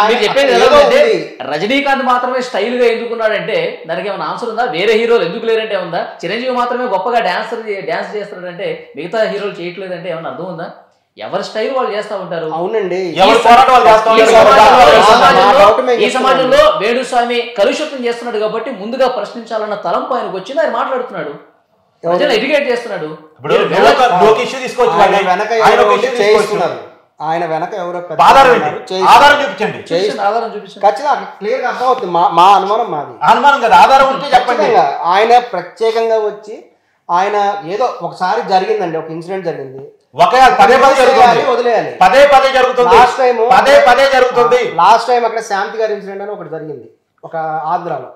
మీరు చెప్పేది ఎలా ఉందంటే రజనీకాంత్ మాత్రమే స్టైల్ గా ఎందుకున్నాడంటే దానికి ఏమైనా ఆన్సర్ ఉందా? వేరే హీరోలు ఎందుకు లేరంటే ఉందా? చిరంజీవి మాత్రమే గొప్పగా డాన్స్ చేస్తున్నాడంటే మిగతా హీరోలు చేయట్లేదంటే ఏమైనా అర్థం ఉందా? ఎవరి స్టైల్ వాళ్ళు చేస్తూ ఉంటారు. అవునండి. ఈ సమాజంలో వేణుస్వామి కలుషితం చేస్తున్నాడు కాబట్టి ముందుగా ప్రశ్నించాలన్న తలంపు ఆయనకు వచ్చింది. ఆయన మాట్లాడుతున్నాడు, ఎడ్యుకేట్ చేస్తున్నాడు. ఆయన వెనక ఎవరో చూపించండి. ఖచ్చితంగా క్లియర్ గా అర్థమవుతుంది. మా అనుమానం మాది అనుమానం కదా, ఆధారం ఉంటే చెప్పండి. ఆయన ప్రత్యేకంగా వచ్చి ఆయన ఏదో ఒకసారి జరిగిందండి, ఒక ఇన్సిడెంట్ జరిగింది, వదిలేయాలి. లాస్ట్ టైం అక్కడ శాంతి గారి ఇన్సిడెంట్ అని ఒకటి జరిగింది. ఒక ఆంధ్రాలో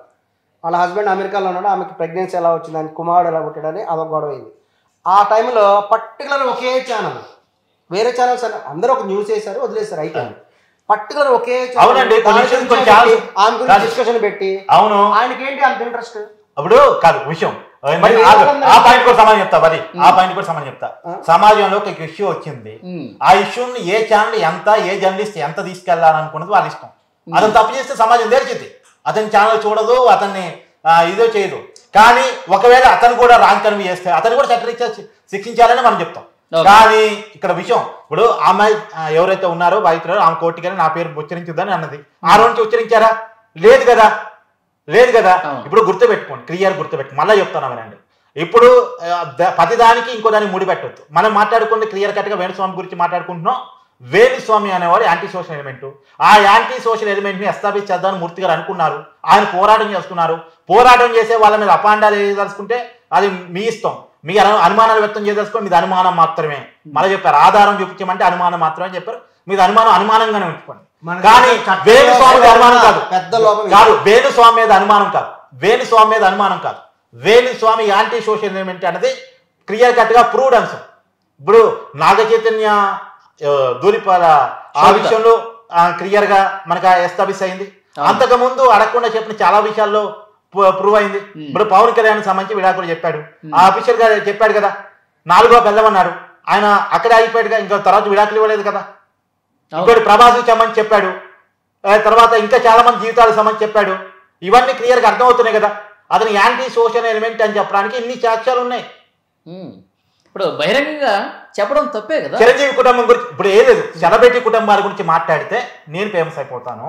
వాళ్ళ హస్బెండ్ అమెరికాలో ఉన్నాడు, ఆమెకి ప్రెగ్నెన్సీ ఎలా వచ్చింది, ఆయన కుమారుడు ఎలా పుట్టాడని అదొక గొడవ అయింది. ఆ టైంలో పర్టికులర్ ఒకే ఛానల్, వేరే ఛానల్స్ అందరూ ఒక న్యూస్ వేశారు, వదిలేశారు. అయితే పర్టికులర్ ఒకే డిస్కషన్ పెట్టి అవును ఆయనకి ఏంటి అంత ఇంట్రెస్ట్. అప్పుడు కాదు విషయం, ఆ పాయింట్ కూడా సమాధానం చెప్తా. మరి ఆ పాయింట్ కూడా సమాధానం చెప్తా. సమాజంలో ఒక ఇష్యూ వచ్చింది, ఆ ఇష్యూని ఏ ఛానల్ ఎంత, ఏ జర్నలిస్ట్ ఎంత తీసుకెళ్లాలనుకున్నది వాళ్ళ ఇష్టం. అతను తప్పు చేస్తే సమాజం తెరిచింది, అతని ఛానల్ చూడదు, అతన్ని ఇదో చేయదు. కానీ ఒకవేళ అతను కూడా రాంగ్ కన్వీ చేస్తే అతను కూడా చట్టరీత్యా శిక్షించాలని మనం చెప్తాం. కానీ ఇక్కడ విషయం, ఇప్పుడు అమ్మాయి ఎవరైతే ఉన్నారో బాధితులు ఆమె కోర్టుకి నా పేరు ఉచ్చరించుద్దని అన్నది. ఆ రోజు ఉచ్చరించారా? లేదు కదా, లేదు కదా. ఇప్పుడు గుర్తుపెట్టుకోండి, క్లియర్ గుర్తుపెట్టుకోండి, మళ్ళీ చెప్తాను అనండి. ఇప్పుడు ప్రతిదానికి ఇంకో దానికి ముడిపెట్టవద్దు. మనం మాట్లాడుకుంటే క్లియర్ కట్గా వేణుస్వామి గురించి మాట్లాడుకుంటున్నాం. వేణుస్వామి అనేవాడు యాంటీ సోషల్ ఎలిమెంట్. ఆ యాంటీ సోషల్ ఎలిమెంట్ని ఎస్టాబ్లిష్ చేద్దామని మూర్తి గారు అనుకున్నారు. ఆయన పోరాటం చేస్తున్నారు. పోరాటం చేసే వాళ్ళ మీద అపాండాలు వేయదలుచుకుంటే అది మీ ఇష్టం, మీ అనుమానాలు వ్యక్తం చేయదలుచుకుంటే మీది అనుమానం మాత్రమే. మళ్ళీ చెప్పారు ఆధారం చూపించమంటే అనుమానం మాత్రమే చెప్పారు. మీది అనుమానంగానే ఉంచుకోండి. కానీ వేణుస్వామి అనుమానం కాదు, కాదు వేణుస్వామి మీద అనుమానం కాదు, వేణుస్వామి మీద అనుమానం కాదు. వేణుస్వామి యాంటీ సోషల్ ఎలిమెంట్ అనేది క్లియర్ కట్ గా ప్రూవ్డ్ అంశం. ఇప్పుడు నాగ చైతన్య దూలిపాల ఆ విషయంలో క్లియర్ గా మనకు ఎస్టాబ్లిష్ అయింది. అంతకుముందు అడగకుండా చెప్పిన చాలా విషయాల్లో ప్రూవ్ అయింది. ఇప్పుడు పవన్ కళ్యాణ్ సంబంధించి విడాకులు చెప్పాడు, ఆ ఆఫీసర్ గా చెప్పాడు కదా, 4వ పెళ్ళమన్నాడు, ఆయన అక్కడే అయిపోయాడుగా, ఇంకా తర్వాత విడాకులు ఇవ్వలేదు కదా. ఇంకోటి ప్రభాస్కి సంబంధించి చెప్పాడు, తర్వాత ఇంకా చాలా మంది జీవితాలకు సంబంధించి చెప్పాడు. ఇవన్నీ క్లియర్ గా అర్థమవుతున్నాయి కదా. అతను యాంటీ సోషల్ ఎలిమెంట్ అని చెప్పడానికి ఇన్ని సాక్ష్యాలు ఉన్నాయి. ఇప్పుడు బహిరంగంగా చెప్పడం తప్పే కదా. చిరంజీవి కుటుంబం గురించి ఇప్పుడు ఏం లేదు, సెలబ్రిటీ కుటుంబాల గురించి మాట్లాడితే నేను ఫేమస్ అయిపోతాను.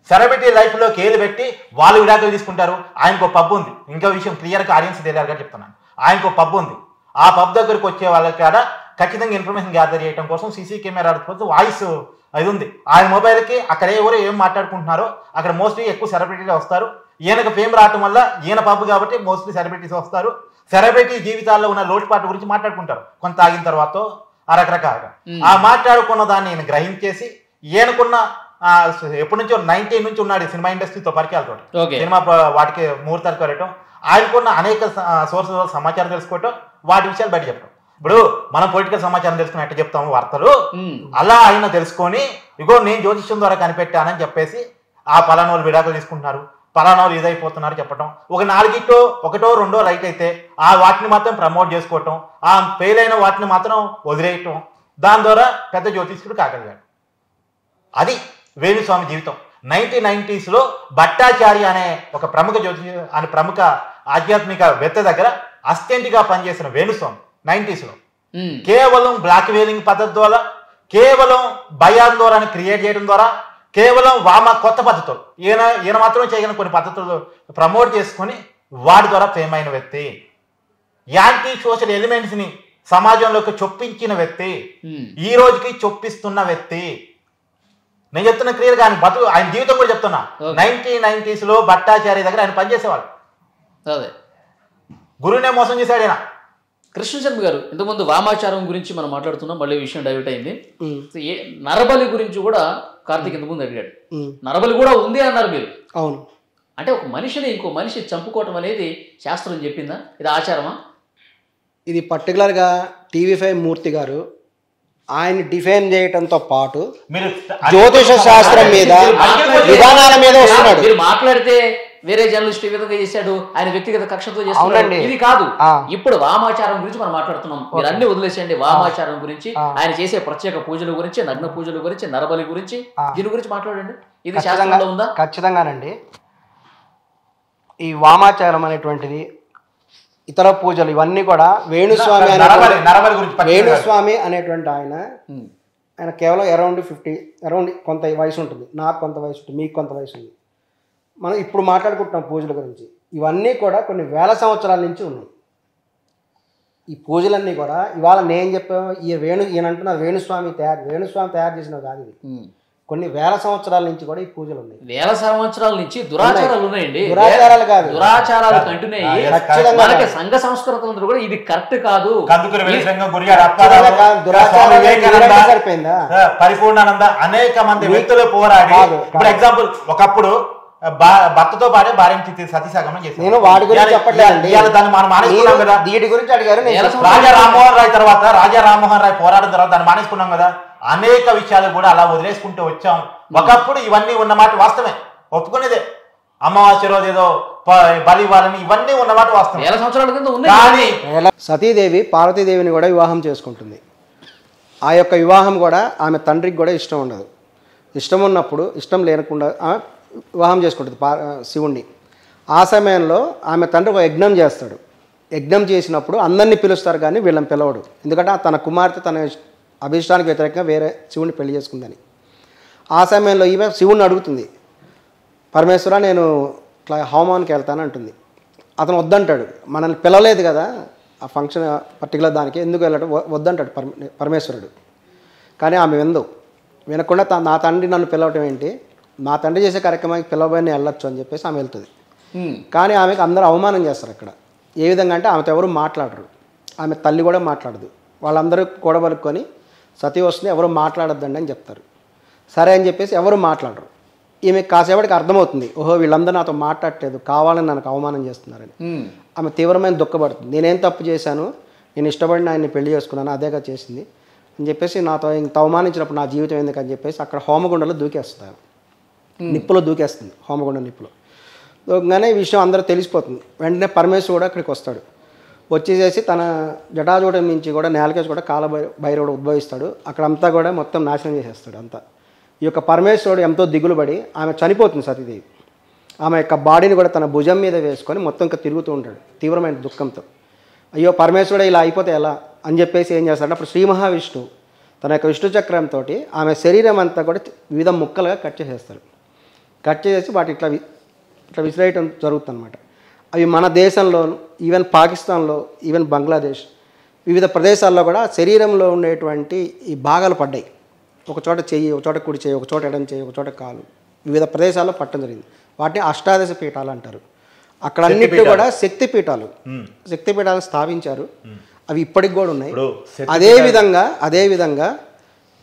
సెలబ్రిటీ లైఫ్ లో కేలు పెట్టి వాళ్ళు విడాకులు తీసుకుంటారు. ఆయనకు పబ్ ఉంది. ఇంకో విషయం క్లియర్ గా ఆడియన్స్ తెలియాలిగా చెప్తున్నాను, ఆయనకు పబ్ ఉంది. ఆ పబ్ దగ్గరకు వచ్చే వాళ్ళకి కాడ ఖచ్చితంగా ఇన్ఫర్మేషన్ గ్యాదర్ చేయడం కోసం సీసీ కెమెరా వాయిస్ అది ఉంది. ఆయన మొబైల్కి అక్కడ ఎవరు ఏం మాట్లాడుకుంటున్నారో అక్కడ మోస్ట్లీ ఎక్కువ సెలబ్రిటీలు వస్తారు. ఈయనకు ఫేమ్ రావటం వల్ల ఈయన పబ్ కాబట్టి మోస్ట్లీ సెలబ్రిటీస్ వస్తారు. సెలబ్రిటీ జీవితాల్లో ఉన్న లోటుపాటు గురించి మాట్లాడుకుంటారు కొంత తాగిన తర్వాత రకరకాలుగా. ఆ మాట్లాడుకున్న దాన్ని ఈయన గ్రహించేసి ఈయనకున్న ఎప్పటి నుంచో 19 నుంచి ఉన్నాడు సినిమా ఇండస్ట్రీతో పరిచయాలతో, సినిమా వాటికి ముహూర్తాలు కొరటం, ఆయనకున్న అనేక సోర్సెస్ సమాచారం తెలుసుకోవటం, వాటి విషయాలు బయట చెప్పడం. ఇప్పుడు మనం పొలిటికల్ సమాచారం తెలుసుకున్నట్టు చెప్తాము వార్తలు, అలా ఆయన తెలుసుకొని ఇగో నేను జ్యోతిష్యం ద్వారా కనిపెట్టానని చెప్పేసి ఆ పలానా వాళ్ళు విడాకులు తీసుకుంటున్నారు, పలానా వాళ్ళు ఇదైపోతున్నారు చెప్పటం. ఒక 4 ఒకటో రెండో రైట్ అయితే ఆ వాటిని మాత్రం ప్రమోట్ చేసుకోవటం, ఆ ఫెయిల్ అయిన వాటిని మాత్రం వదిలేయటం, దాని ద్వారా పెద్ద జ్యోతిష్కుడు కాగలిగాడు. అది వేణుస్వామి జీవితం. 1990s భట్టాచార్య అనే ఒక ప్రముఖ ఆధ్యాత్మిక వేత్త దగ్గర అసిస్టెంట్గా పనిచేసిన వేణుస్వామి 90s కేవలం బ్లాక్ మెయిలింగ్ పద్ధతి ద్వారా, కేవలం భయాందోళన క్రియేట్ చేయడం ద్వారా, కేవలం కొత్త పద్ధతులు ఈయన మాత్రమే చేయగలిగిన కొన్ని పద్ధతులు ప్రమోట్ చేసుకొని వాటి ద్వారా ఫేమ్ అయిన వ్యక్తి. యాంటీ సోషల్ ఎలిమెంట్స్ ని సమాజంలోకి చొప్పించిన వ్యక్తి, ఈ రోజుకి చొప్పిస్తున్న వ్యక్తి. నేను చెప్తున్నా క్లియర్ గా ఆయన జీవితం కూడా చెప్తున్నా. 1990s భట్టాచార్య దగ్గర ఆయన పనిచేసేవాళ్ళు. గురువునే మోసం చేశాడు ఆయన. కృష్ణశర్మ గారు, ఇంతకుముందు వామాచారం గురించి మనం మాట్లాడుతున్నాం, మళ్ళీ విషయం డైవర్ట్ అయింది. నరబలి గురించి కూడా కార్తీక్ ఇంతకుముందు అడిగాడు. నరబలి కూడా ఉంది అన్నారు మీరు. అవును. అంటే ఒక మనిషిని ఇంకో మనిషి చంపుకోవటం అనేది శాస్త్రం చెప్పిందా, ఇది ఆచారమా? ఇది పర్టికులర్గా TV5 మూర్తి గారు ఆయన డిఫైన్ చేయడంతో పాటు జ్యోతిష శాస్త్రం మీద విధానాల మీద వస్తున్నాడు. మీరు మాట్లాడితే వేరే జర్నలిస్ట్ ఈ విధంగా చేశాడు, ఆయన వ్యక్తిగత కక్షతో చేస్తున్నాడు, ఇది కాదు. ఇప్పుడు వామాచారం గురించి మనం మాట్లాడుతున్నాం. మీరు అన్ని వదిలేసేయండి. వామాచారం గురించి, ఆయన చేసే ప్రత్యేక పూజల గురించి, నగ్న పూజల గురించి, నరబలి గురించి, దీని గురించి మాట్లాడండి. ఇది శాస్త్రంలో ఉందా? ఖచ్చితంగానండి. ఈ వామాచారం అనేటువంటిది, ఇతర పూజలు ఇవన్నీ కూడా వేణుస్వామి అనేటువంటి ఆయన కేవలం అరౌండ్ 50 కొంత వయసు ఉంటుంది, నాకు కొంత వయసు ఉంటుంది, మీకు కొంత వయసు ఉంది. మనం ఇప్పుడు మాట్లాడుకుంటున్నాం పూజల గురించి. ఇవన్నీ కూడా కొన్ని వేల సంవత్సరాల నుంచి ఉన్నాయి. ఈ పూజలన్నీ కూడా ఇవాళ నేను చెప్పాను, ఈయన అంటున్నారు వేణుస్వామి తయారు చేసినవి కాదు. ఇది కొన్ని వేల సంవత్సరాల నుంచి కూడా ఈ పూజలు ఉన్నాయి. వేల సంవత్సరాల నుంచి దురాచారాలు ఉన్నాయండి. దురాచారాలు కాదు, దురాచారాలు కంటిన్యూ అయ్యి సంఘ సంస్కృతులందరూ కూడా ఇది కరెక్ట్ కాదు. సరిపోయిందా? పరిపూర్ణానంద అనేక మంది వ్యక్తులు పోరాడి, ఫర్ ఎగ్జాంపుల్ ఒకప్పుడు భర్తతో పాటే భార్యని సతీసగమనం చేశారు. నేను వాడి గురించి చెప్పట్లేదండి, దాన్ని మనం మానేసుకున్నాం కదా. వీటి గురించి అడిగారు. రాజా రామ్మోహన్ రాయ్ పోరాడిన తర్వాత దాన్ని మానేసుకున్నాం కదా. అనేక విషయాలు కూడా అలా వదిలేసుకుంటూ వచ్చాం. ఒకప్పుడు ఇవన్నీ ఉన్నమాట వాస్తవమే, ఒప్పుకునేదే. అమావాస్య రోజు ఏదో బలి ఇవ్వాలని ఇవన్నీ ఉన్నమాట వాస్తవం. 1000 సంవత్సరాల కింద ఉంది. కానీ సతీదేవి పార్వతీదేవిని కూడా వివాహం చేసుకుంటుంది. ఆ యొక్క వివాహం కూడా ఆమె తండ్రికి కూడా ఇష్టం ఉండదు. ఇష్టం ఉన్నప్పుడు ఇష్టం లేకుండా వివాహం చేసుకుంటుంది శివుణ్ణి. ఆ సమయంలో ఆమె తండ్రి ఒక యజ్ఞం చేస్తాడు. యజ్ఞం చేసినప్పుడు అందరినీ పిలుస్తారు కానీ వీళ్ళని పిలవడు. ఎందుకంటే తన కుమార్తె తన అభిష్టానికి వ్యతిరేకంగా వేరే శివుణ్ణి పెళ్లి చేసుకుందని. ఆ సమయంలో ఈమె శివుణ్ణి అడుగుతుంది, పరమేశ్వర నేను ఇట్లా హోమానికి వెళ్తాను అంటుంది. అతను వద్దంటాడు, మనల్ని పిలవలేదు కదా ఆ ఫంక్షన్ పర్టికులర్ దానికి, ఎందుకు వెళ్ళడం వద్దంటాడు పరమేశ్వరుడు. కానీ ఆమె వినకుండా నా తండ్రి నన్ను పిలవటం ఏంటి, మా తండ్రి చేసే కార్యక్రమానికి పిలవబోయని వెళ్ళొచ్చు అని చెప్పేసి ఆమె వెళ్తుంది. కానీ ఆమెకు అందరూ అవమానం చేస్తారు అక్కడ. ఏ విధంగా అంటే ఆమెతో ఎవరు మాట్లాడరు, ఆమె తల్లి కూడా మాట్లాడదు. వాళ్ళందరూ కూడబలుక్కొని సతీ వస్తుంది, ఎవరు మాట్లాడొద్దండి అని చెప్తారు. సరే అని చెప్పేసి ఎవరు మాట్లాడరు. ఈమె కాసేపటికి అర్థమవుతుంది, ఓహో వీళ్ళందరూ నాతో మాట్లాడలేదు, కావాలని నాకు అవమానం చేస్తున్నారని. ఆమె తీవ్రమైన దుఃఖపడుతుంది. నేనేం తప్పు చేశాను, నేను ఇష్టపడిన ఆయన్ని పెళ్లి చేసుకున్నాను, అదేగా చేసింది అని చెప్పేసి నాతో ఇంత అవమానించినప్పుడు నా జీవితం ఎందుకని చెప్పేసి అక్కడ హోమగుండలో దూకేస్తారు. నిప్పులో దూకేస్తుంది, హోమగుండ నిప్పులో దూకగానే ఈ విషయం అందరూ తెలిసిపోతుంది. వెంటనే పరమేశ్వరుడు కూడా అక్కడికి వస్తాడు. వచ్చేసేసి తన జటాజూటం నుంచి కూడా నేలకేసి కూడా కాలభైరవుడు ఉద్భవిస్తాడు. అక్కడంతా కూడా మొత్తం నాశనం చేసేస్తాడు అంతా. ఈ యొక్క పరమేశ్వరుడు ఎంతో దిగులు పడి ఆమె చనిపోతుంది సతీదేవి. ఆమె యొక్క బాడీని కూడా తన భుజం మీద వేసుకొని మొత్తం ఇంకా తిరుగుతూ ఉంటాడు తీవ్రమైన దుఃఖంతో. అయ్యో పరమేశ్వరుడు ఇలా అయిపోతే ఎలా అని చెప్పేసి ఏం చేస్తాడు, అప్పుడు శ్రీ మహావిష్ణువు తన యొక్క విష్ణు చక్రంతో ఆమె శరీరం అంతా కూడా వివిధ ముక్కలుగా కట్ చేసేస్తారు. కట్ చేసి వాటి ఇట్లా విసిరేయటం జరుగుతుంది అనమాట. అవి మన దేశంలో, ఈవెన్ పాకిస్తాన్లో, ఈవెన్ బంగ్లాదేశ్ వివిధ ప్రదేశాల్లో కూడా శరీరంలో ఉండేటువంటి ఈ భాగాలు పడ్డాయి. ఒక చోట చెయ్యి, ఒక చోట కుడి చెయ్యి, ఒక చోట ఎడం చెయ్యి, ఒక చోట కాలు, వివిధ ప్రదేశాల్లో పట్టడం జరిగింది. వాటిని అష్టాదశ పీఠాలు అంటారు. అక్కడ అన్నిటి కూడా శక్తిపీఠాలు స్థాపించారు. అవి ఇప్పటికి కూడా ఉన్నాయి. అదేవిధంగా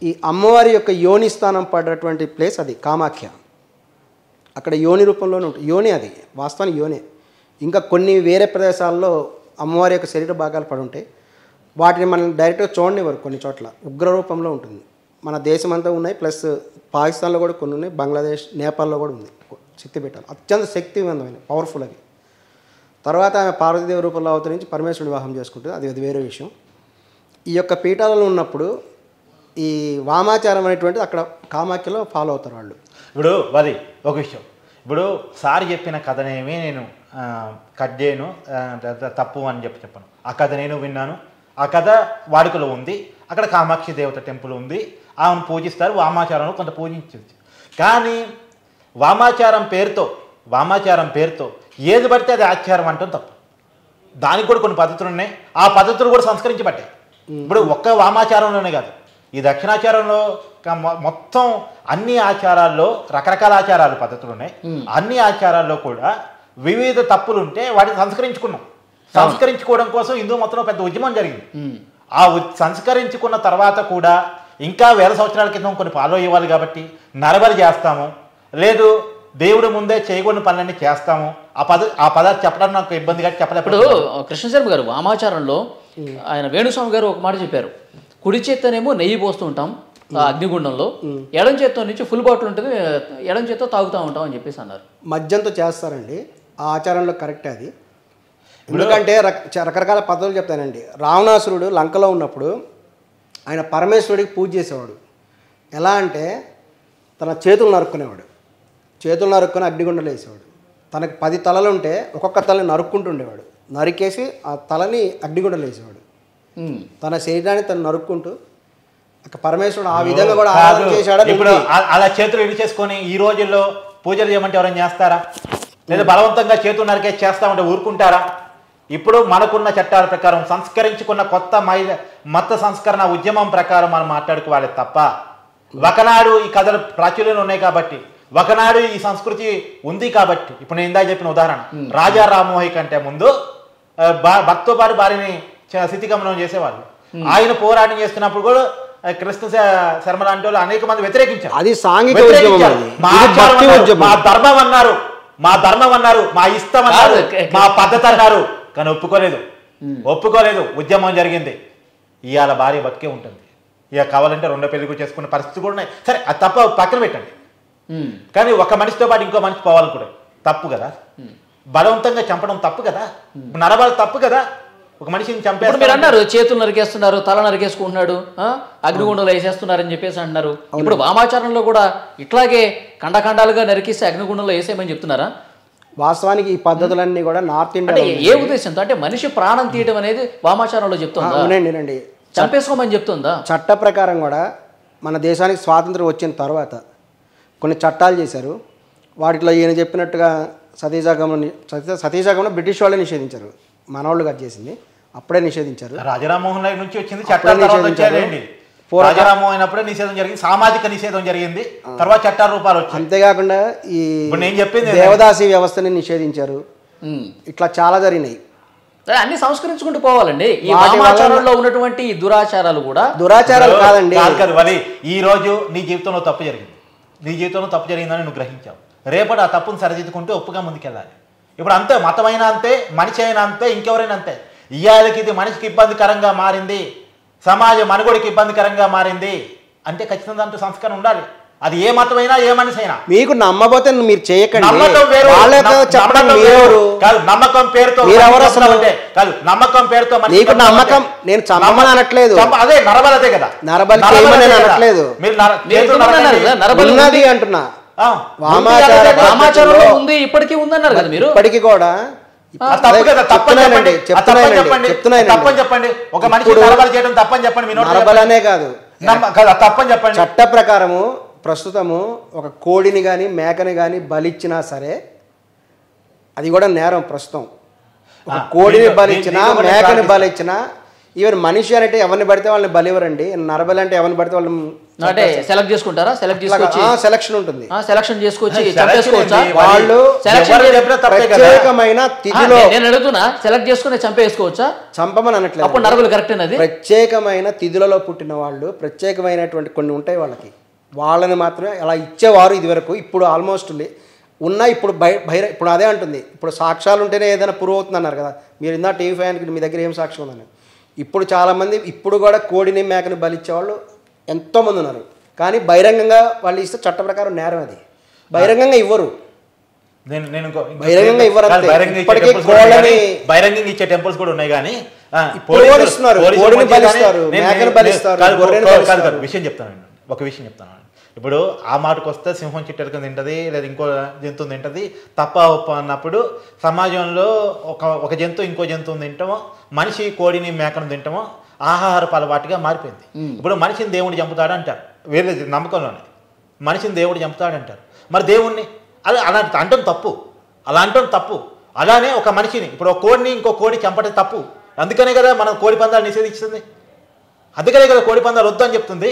ఈ అమ్మవారి యొక్క యోని స్థానం పడినటువంటి ప్లేస్ అది కామాఖ్య. అక్కడ యోని రూపంలోనే ఉంటుంది. యోని అది వాస్తవానికి యోనే. ఇంకా కొన్ని వేరే ప్రదేశాల్లో అమ్మవారి యొక్క శరీర భాగాలు పడి ఉంటాయి. వాటిని మనం డైరెక్ట్గా చూడనివ్వరు. కొన్ని చోట్ల ఉగ్ర రూపంలో ఉంటుంది. మన దేశం అంతా ఉన్నాయి, ప్లస్ పాకిస్తాన్లో కూడా కొన్ని ఉన్నాయి, బంగ్లాదేశ్, నేపాల్లో కూడా ఉంది శక్తిపీఠాలు. అత్యంత శక్తివంతమైన పవర్ఫుల్ అవి. తర్వాత ఆమె పార్వతీదేవి రూపంలో అవతరించి పరమేశ్వరుడు వివాహం చేసుకుంటుంది. అది వేరే విషయం. ఈ యొక్క పీఠాలలో ఉన్నప్పుడు ఈ వామాచారం అనేటువంటిది అక్కడ కామాఖ్యలో ఫాలో అవుతారు వాళ్ళు. ఇప్పుడు అది ఒక విషయం. ఇప్పుడు సార్ చెప్పిన కథనేమి నేను కట్ చేయను, తప్పు అని చెప్పను. ఆ కథ నేను విన్నాను. ఆ కథ వాడుకలో ఉంది. అక్కడ కామాక్షి దేవత టెంపుల్ ఉంది, ఆమెను పూజిస్తారు. వామాచారంలో కొంత పూజించవచ్చు. కానీ వామాచారం పేరుతో ఏది పడితే అది ఆచారం అంటాం తప్పు. దానికి కూడా కొన్ని పద్ధతులు ఉన్నాయి. ఆ పద్ధతులు కూడా సంస్కరించబట్టాయి. ఇప్పుడు ఒక్క వామాచారంలోనే కాదు, ఈ దక్షిణాచారంలో మొత్తం అన్ని ఆచారాల్లో రకరకాల ఆచారాలు పద్ధతులు ఉన్నాయి. అన్ని ఆచారాల్లో కూడా వివిధ తప్పులు ఉంటే వాటిని సంస్కరించుకున్నాం. సంస్కరించుకోవడం కోసం హిందూ మతంలో పెద్ద ఉద్యమం జరిగింది. ఆ సంస్కరించుకున్న తర్వాత కూడా ఇంకా వేల సంవత్సరాల క్రితం కొన్ని ఫాలో అయ్యేవాళ్ళు కాబట్టి నరబలి చేస్తాము, లేదు దేవుడి ముందే చేయకూడని పనులన్నీ చేస్తాము. ఆ పదాలు చెప్పడం నాకు ఇబ్బందిగా చెప్పలేప్పుడు. కృష్ణశర్మ గారు వామాచారంలో ఆయన వేణుస్వామి గారు ఒక మాట చెప్పారు, కుడి చేత్తనేమో నెయ్యి పోస్తూ ఉంటాం అగ్నిగుండంలో, ఎడం చేత్తో నుంచి ఫుల్ బాటిల్ ఉంటుంది, ఎడం చేత్తో తాగుతూ ఉంటాం అని చెప్పేసి అన్నారు. మద్యంతో చేస్తారండి, ఆ ఆచారంలో కరెక్టే అది. ఎందుకంటే రకరకాల పద్ధతులు చెప్తానండి. రావణాసురుడు లంకలో ఉన్నప్పుడు ఆయన పరమేశ్వరుడికి పూజ చేసేవాడు. ఎలా అంటే తన చేతులు నరుక్కునేవాడు, చేతులు నరుక్కుని అగ్నిగుండలు వేసేవాడు. తనకు 10 తలలు ఉంటే ఒక్కొక్క తలని నరుక్కుంటుండేవాడు, నరికేసి ఆ తలని అగ్నిగుండలు వేసేవాడు. తన శరీరాన్ని తను నరుక్కుంటూ పరమేశ్వరుడు ఆ విధంగా కూడా ఆరాధన చేశాడు. ఇప్పుడు అలా చేతులు ఇడిచేసుకొని ఈ రోజుల్లో పూజలు చేయమంటే ఎవరైనా చేస్తారా? లేదా బలవంతంగా చేతులు నరికేసి చేస్తామంటే ఊరుకుంటారా? ఇప్పుడు మనకున్న చట్టాల ప్రకారం సంస్కరించుకున్న కొత్త మత సంస్కరణ ఉద్యమం ప్రకారం మనం మాట్లాడుకోవాలి తప్ప, ఒకనాడు ఈ కథలు ప్రాచుర్యంలో ఉన్నాయి కాబట్టి, ఒకనాడు ఈ సంస్కృతి ఉంది కాబట్టి. ఇప్పుడు నేను ఇందాక చెప్పిన ఉదాహరణ, రాజా రామ్మోహి కంటే ముందు భర్తతో పాటు భార్యని స్థితిగమనం చేసేవాళ్ళు. ఆయన పోరాటం చేస్తున్నప్పుడు కూడా కృష్ణ శర్మ లాంటి వాళ్ళు అనేక మంది వ్యతిరేకించారు. అది సాంఘిక మా ధర్మం అన్నారు, మా ఇష్టం అన్నారు, మా పద్ధతి అన్నారు, కానీ ఒప్పుకోలేదు. ఉద్యమం జరిగింది. ఇవాళ భార్య బతికే ఉంటుంది. ఇక కావాలంటే 2 పెళ్లి చేసుకునే పరిస్థితి కూడా ఉన్నాయి. సరే, అది తప్ప పక్కన పెట్టండి. కానీ ఒక మనిషితో పాటు ఇంకో మనిషి పోవాలనుకుంటే తప్పు కదా. బలవంతంగా చంపడం తప్పు కదా, నరబలి తప్పు కదా. ఒక మనిషిని చంపేస్తారు. మీరు అన్నారు చేతులు నరికేస్తున్నారు, తల నరికేసుకుంటున్నాడు, అగ్నిగుండంలో వేసేస్తున్నారని చెప్పేసి అంటున్నారు. ఇప్పుడు వామాచారంలో కూడా ఇట్లాగే ఖండఖండాలుగా నరికేసి అగ్నిగుండంలో వేసేయమని చెప్తున్నారా? వాస్తవానికి ఈ పద్ధతులన్నీ కూడా నార్త్ ఇండియా. అంటే ఏ ఉద్దేశంతో? అంటే మనిషి ప్రాణం తీయడం అనేది వామాచారంలో చెప్తుందా? అవునండి, చంపేసుకోమని చెప్తుందా? చట్ట ప్రకారం కూడా మన దేశానికి స్వాతంత్రం వచ్చిన తర్వాత కొన్ని చట్టాలు చేశారు. వాటిలో ఈయన చెప్పినట్టుగా సతీసాగమనం బ్రిటిష్ వాళ్ళే నిషేధించారు, మనవాళ్ళు కట్ చేసింది అప్పుడే నిషేధించారు. రాజారామ్మోహన్ రాయ్ నుంచి వచ్చింది చట్టాలు వచ్చాయండి. రాజారామోహన్ అయినప్పుడే నిషేధం జరిగింది, సామాజిక నిషేధం జరిగింది, తర్వాత చట్టాల రూపాలు వచ్చాయి. అంతేకాకుండా ఈ నేను చెప్పింది దేవదాసి వ్యవస్థని నిషేధించారు. ఇట్లా చాలా జరిగినాయి. అన్ని సంస్కరించుకుంటూ పోవాలండి. ఈ వామాచారంలో ఉన్నటువంటి దురాచారాలు కూడా దురాచారాలు కాదండి. వలి ఈ రోజు నీ జీవితంలో తప్పు జరిగిందని నువ్వు గ్రహించావు. రేపటి ఆ తప్పును సరిదిద్దుకుంటూ ఒప్పుగా ముందుకెళ్ళాలి. ఇప్పుడు అంతే, మతమైనా అంతే, మనిషి అయినా అంతే, ఇంకెవరైనా అంతే. ఇవాళకి ఇది మనిషికి ఇబ్బందికరంగా మారింది, సమాజ మనుగోడికి ఇబ్బందికరంగా మారింది అంటే ఖచ్చితంగా దాంట్లో సంస్కారం ఉండాలి. అది ఏ మతమైనా ఏ మనిషి అయినా. మీకు నమ్మబోతే మీరు చేయకండి. నమ్మకం పేరుతో నీకు నమ్మకం, నేను చంపమని అనట్లేదు. అదే నరబలదే కదా, నరబలి అనట్లేదు, ఉన్నది అంటున్నా. వామాచారంలో ఉంది, ఇప్పటికీ ఉందన్నారు కదా మీరు. ఇప్పటికీ కూడా చెప్పండి. ఒక మనిషి నరబలి చేయడం తప్పని చెప్పండి. నరబలనే కాదు, తప్పని చెప్పండి. చట్ట ప్రకారము ప్రస్తుతము ఒక కోడిని కానీ మేకని కానీ బలిచ్చినా సరే అది కూడా నేరం. ప్రస్తుతం ఒక కోడిని బలిచ్చినా మేకని బలిచ్చినా, ఈవెన్ మనిషి అంటే ఎవరిని పడితే వాళ్ళని బలివరండి. నరబలి అంటే ఎవరిని పడితే వాళ్ళని సెలెక్ట్ చేసుకుంటారా? సెలక్షన్ ఉంటుంది, సెలక్షన్ చేసుకొచ్చి వాళ్ళు ప్రత్యేకమైన తిథిలో. నేను అడుగుతున్నా, సెలెక్ట్ చేసుకుని చంపేసుకోవచ్చా? చంపమని అనట్లేదు, అప్పుడు నరబలి కరెక్ట్ అనేది. ప్రత్యేకమైన తిథులలో పుట్టిన వాళ్ళు, ప్రత్యేకమైనటువంటి కొన్ని ఉంటాయి వాళ్ళకి, వాళ్ళని మాత్రమే అలా ఇచ్చేవారు ఇదివరకు. ఇప్పుడు ఆల్మోస్ట్ ఉన్నా ఇప్పుడు ఇప్పుడు అదే అంటుంది. ఇప్పుడు సాక్ష్యాలు ఉంటేనే ఏదైనా ప్రూవ్ అవుతుంది అన్నారు కదా మీరు ఇందా టీవీ ఫ్యాన్కి, మీ దగ్గర ఏం సాక్ష్యం ఉందని. ఇప్పుడు చాలామంది ఇప్పుడు కూడా కోడిని మేకని బలిచ్చేవాళ్ళు ఎంతోమంది ఉన్నారు. కానీ బహిరంగంగా వాళ్ళు ఇస్తే చట్ట ప్రకారం నేరం. అది బహిరంగంగా ఇవ్వరు, బహిరంగంగా ఇవ్వరు. బహిరంగంగా ఇచ్చే టెంపుల్స్ కూడా ఉన్నాయి. కానీ ఒక విషయం చెప్తాను. ఇప్పుడు ఆ మాటకు వస్తే సింహం చిట్టెలకం తింటది, లేదా ఇంకో జంతువుని తింటది, తప్ప ఒప్ప అన్నప్పుడు సమాజంలో ఒక జంతువు ఇంకో జంతువుని తింటామో, మనిషి కోడిని మేకను తింటామో ఆహారపు అలవాటుగా మారిపోయింది. ఇప్పుడు మనిషిని దేవుడు చంపుతాడు అంటారు, వేరే నమ్మకంలోనే మనిషిని దేవుడు చంపుతాడు అంటారు. మరి దేవుణ్ణి అలా అంటం తప్పు, అలా అంటం తప్పు. అలానే ఒక మనిషిని, ఇప్పుడు ఒక కోడిని ఇంకో కోడి చంపడం తప్పు. అందుకనే కదా మనం కోడి పందాలు నిషేధిస్తుంది. అందుకనే కదా కోడి పందాలు వద్దు అని చెప్తుంది.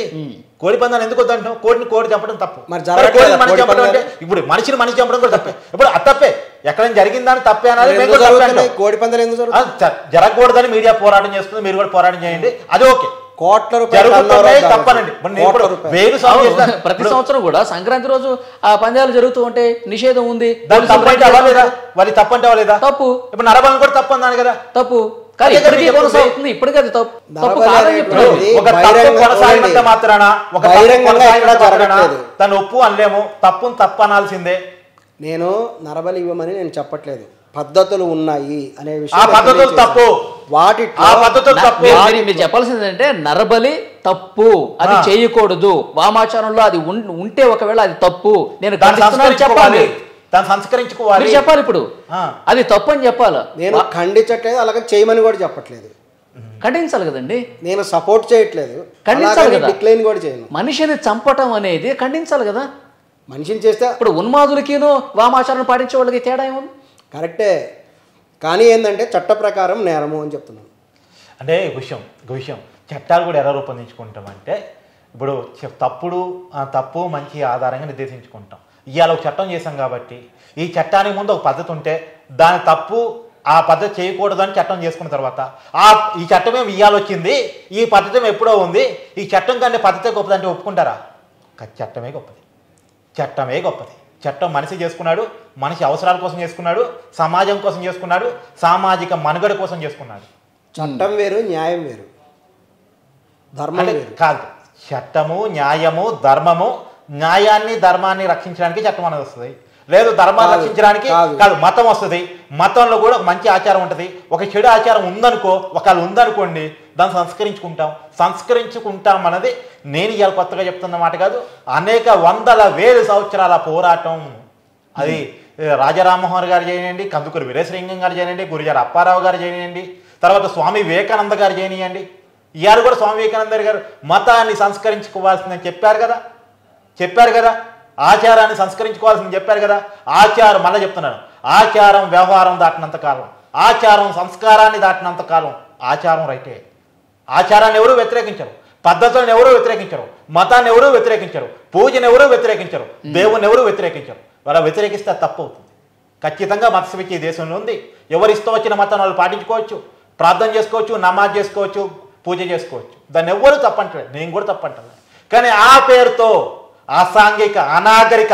కోడి పందాలు ఎందుకు వద్దు అంటాం? కోడి చంపడం తప్పు. మరి కోడిని మనిషి చంపడం అంటే ఇప్పుడు మనిషిని మనిషి చంపడం కూడా తప్పే. ఇప్పుడు అది తప్పే, ఎక్కడైనా జరిగిందని తప్పే అనాలి. కోడి పందాలు ఎందుకు జరగకూడదని మీడియా పోరాటం చేస్తుంది, మీరు కూడా పోరాటం చేయండి, అది ఓకే. కోట్ల రూపాయలు తప్పనండి. ప్రతి సంవత్సరం కూడా సంక్రాంతి రోజు ఆ పందాలు జరుగుతూ ఉంటే నిషేధం ఉంది. తప్పంటే అవ్వలేదా? వాళ్ళు తప్పంటే అవ్వలేదా? తప్పు. ఇప్పుడు నరబలం కూడా తప్పు అన్నాను కదా, తప్పు. కానీ ఇప్పటికీ కొనసాగుతుంది. ఇప్పటికీ అది తప్పు. కొనసాగినంత మాత్రాన తను ఒప్పు అనలేము, తప్పును తప్పు అనాల్సిందే. నేను నరబలి ఇవ్వమని నేను చెప్పట్లేదు, పద్ధతులు ఉన్నాయి అనే విషయం. ఆ పద్ధతులు తప్పు, వాటి మీరు చెప్పాల్సింది అంటే నరబలి తప్పు, అది చేయకూడదు. వామాచారంలో అది ఉంటే ఒకవేళ అది తప్పు. నేను చెప్పాలి, దాన్ని సంస్కరించుకోవాలి, చెప్పాలి. ఇప్పుడు అది తప్పు అని చెప్పాలి. నేను ఖండించట్లేదు, అలాగే చేయమని కూడా చెప్పట్లేదు. ఖండించాలి కదండి. నేను సపోర్ట్ చేయట్లేదు, ఖండించాలి కదా. డిక్లైన్ కూడా చేయను. మనిషిని చంపటం అనేది ఖండించాలి కదా. మనిషిని చేస్తే ఇప్పుడు ఉన్మాదులకిను వామాచారం పాటించే వాళ్ళకి తేడా ఏముంది? కరెక్టే, కానీ ఏంటంటే చట్ట ప్రకారం నేరము అని చెప్తున్నాను. అంటే విషయం చట్టాలు కూడా ఎలా రూపొందించుకుంటామంటే, ఇప్పుడు తప్పు మంచి ఆధారంగా నిర్దేశించుకుంటాం. ఇవాళ ఒక చట్టం చేసాం కాబట్టి ఈ చట్టానికి ముందు ఒక పద్ధతి ఉంటే దాని తప్పు ఆ పద్ధతి చేయకూడదు అని చట్టం చేసుకున్న తర్వాత ఈ చట్టం ఏమి ఇవాళ వచ్చింది, ఈ పద్ధతి ఎప్పుడో ఉంది, ఈ చట్టం కంటే పద్ధతి గొప్పదంటే ఒప్పుకుంటారా? చట్టమే గొప్పది. చట్టం మనిషి చేసుకున్నాడు, మనిషి అవసరాల కోసం చేసుకున్నాడు, సమాజం కోసం చేసుకున్నాడు, సామాజిక మనుగడ కోసం చేసుకున్నాడు. చట్టం వేరు, న్యాయం వేరు, ధర్మం కాదు. చట్టము, న్యాయము, ధర్మము. న్యాయాన్ని ధర్మాన్ని రక్షించడానికి చట్టం అనేది వస్తుంది, లేదు ధర్మాన్ని రక్షించడానికి కాదు. మతం వస్తుంది, మతంలో కూడా ఒక మంచి ఆచారం ఉంటుంది, ఒక చెడు ఆచారం ఉందనుకోండి, దాన్ని సంస్కరించుకుంటాం అన్నది నేను ఇవాళ కొత్తగా చెప్తున్న మాట కాదు. అనేక వందల వేలు సంవత్సరాల పోరాటం. అది రాజారామ్మోహన్ గారు చేయనియండి, కందుకూరి వీరేశలింగం గారు చేయనియండి, గురిజాడ అప్పారావు గారు చేయనియండి, తర్వాత స్వామి వివేకానంద గారు చేయనియండి. ఇవాళ కూడా స్వామి వివేకానంద గారు మతాన్ని సంస్కరించుకోవాల్సిందని చెప్పారు కదా, ఆచారాన్ని సంస్కరించుకోవాల్సిందని చెప్పారు కదా. మళ్ళీ చెప్తున్నాను, ఆచారం వ్యవహారం దాటినంత కాలం, ఆచారం సంస్కారాన్ని దాటినంత కాలం ఆచారం రైటే. ఆచారాన్ని ఎవరూ వ్యతిరేకించరు, పద్ధతులను ఎవరూ వ్యతిరేకించరు, మతాన్ని ఎవరూ వ్యతిరేకించరు, పూజను ఎవరూ వ్యతిరేకించరు, దేవుని ఎవరూ వ్యతిరేకించరు. వాళ్ళ వ్యతిరేకిస్తే తప్పు అవుతుంది. ఖచ్చితంగా మత స్వేచ్ఛ ఈ దేశంలో ఉంది. ఎవరు ఇష్టం వచ్చిన మతాన్ని వాళ్ళు పాటించుకోవచ్చు, ప్రార్థన చేసుకోవచ్చు, నమాజ్ చేసుకోవచ్చు, పూజ చేసుకోవచ్చు. దాన్ని ఎవరు తప్పంటలేదు, నేను కూడా తప్పంటలేదు. కానీ ఆ పేరుతో అసాంఘిక అనాగరిక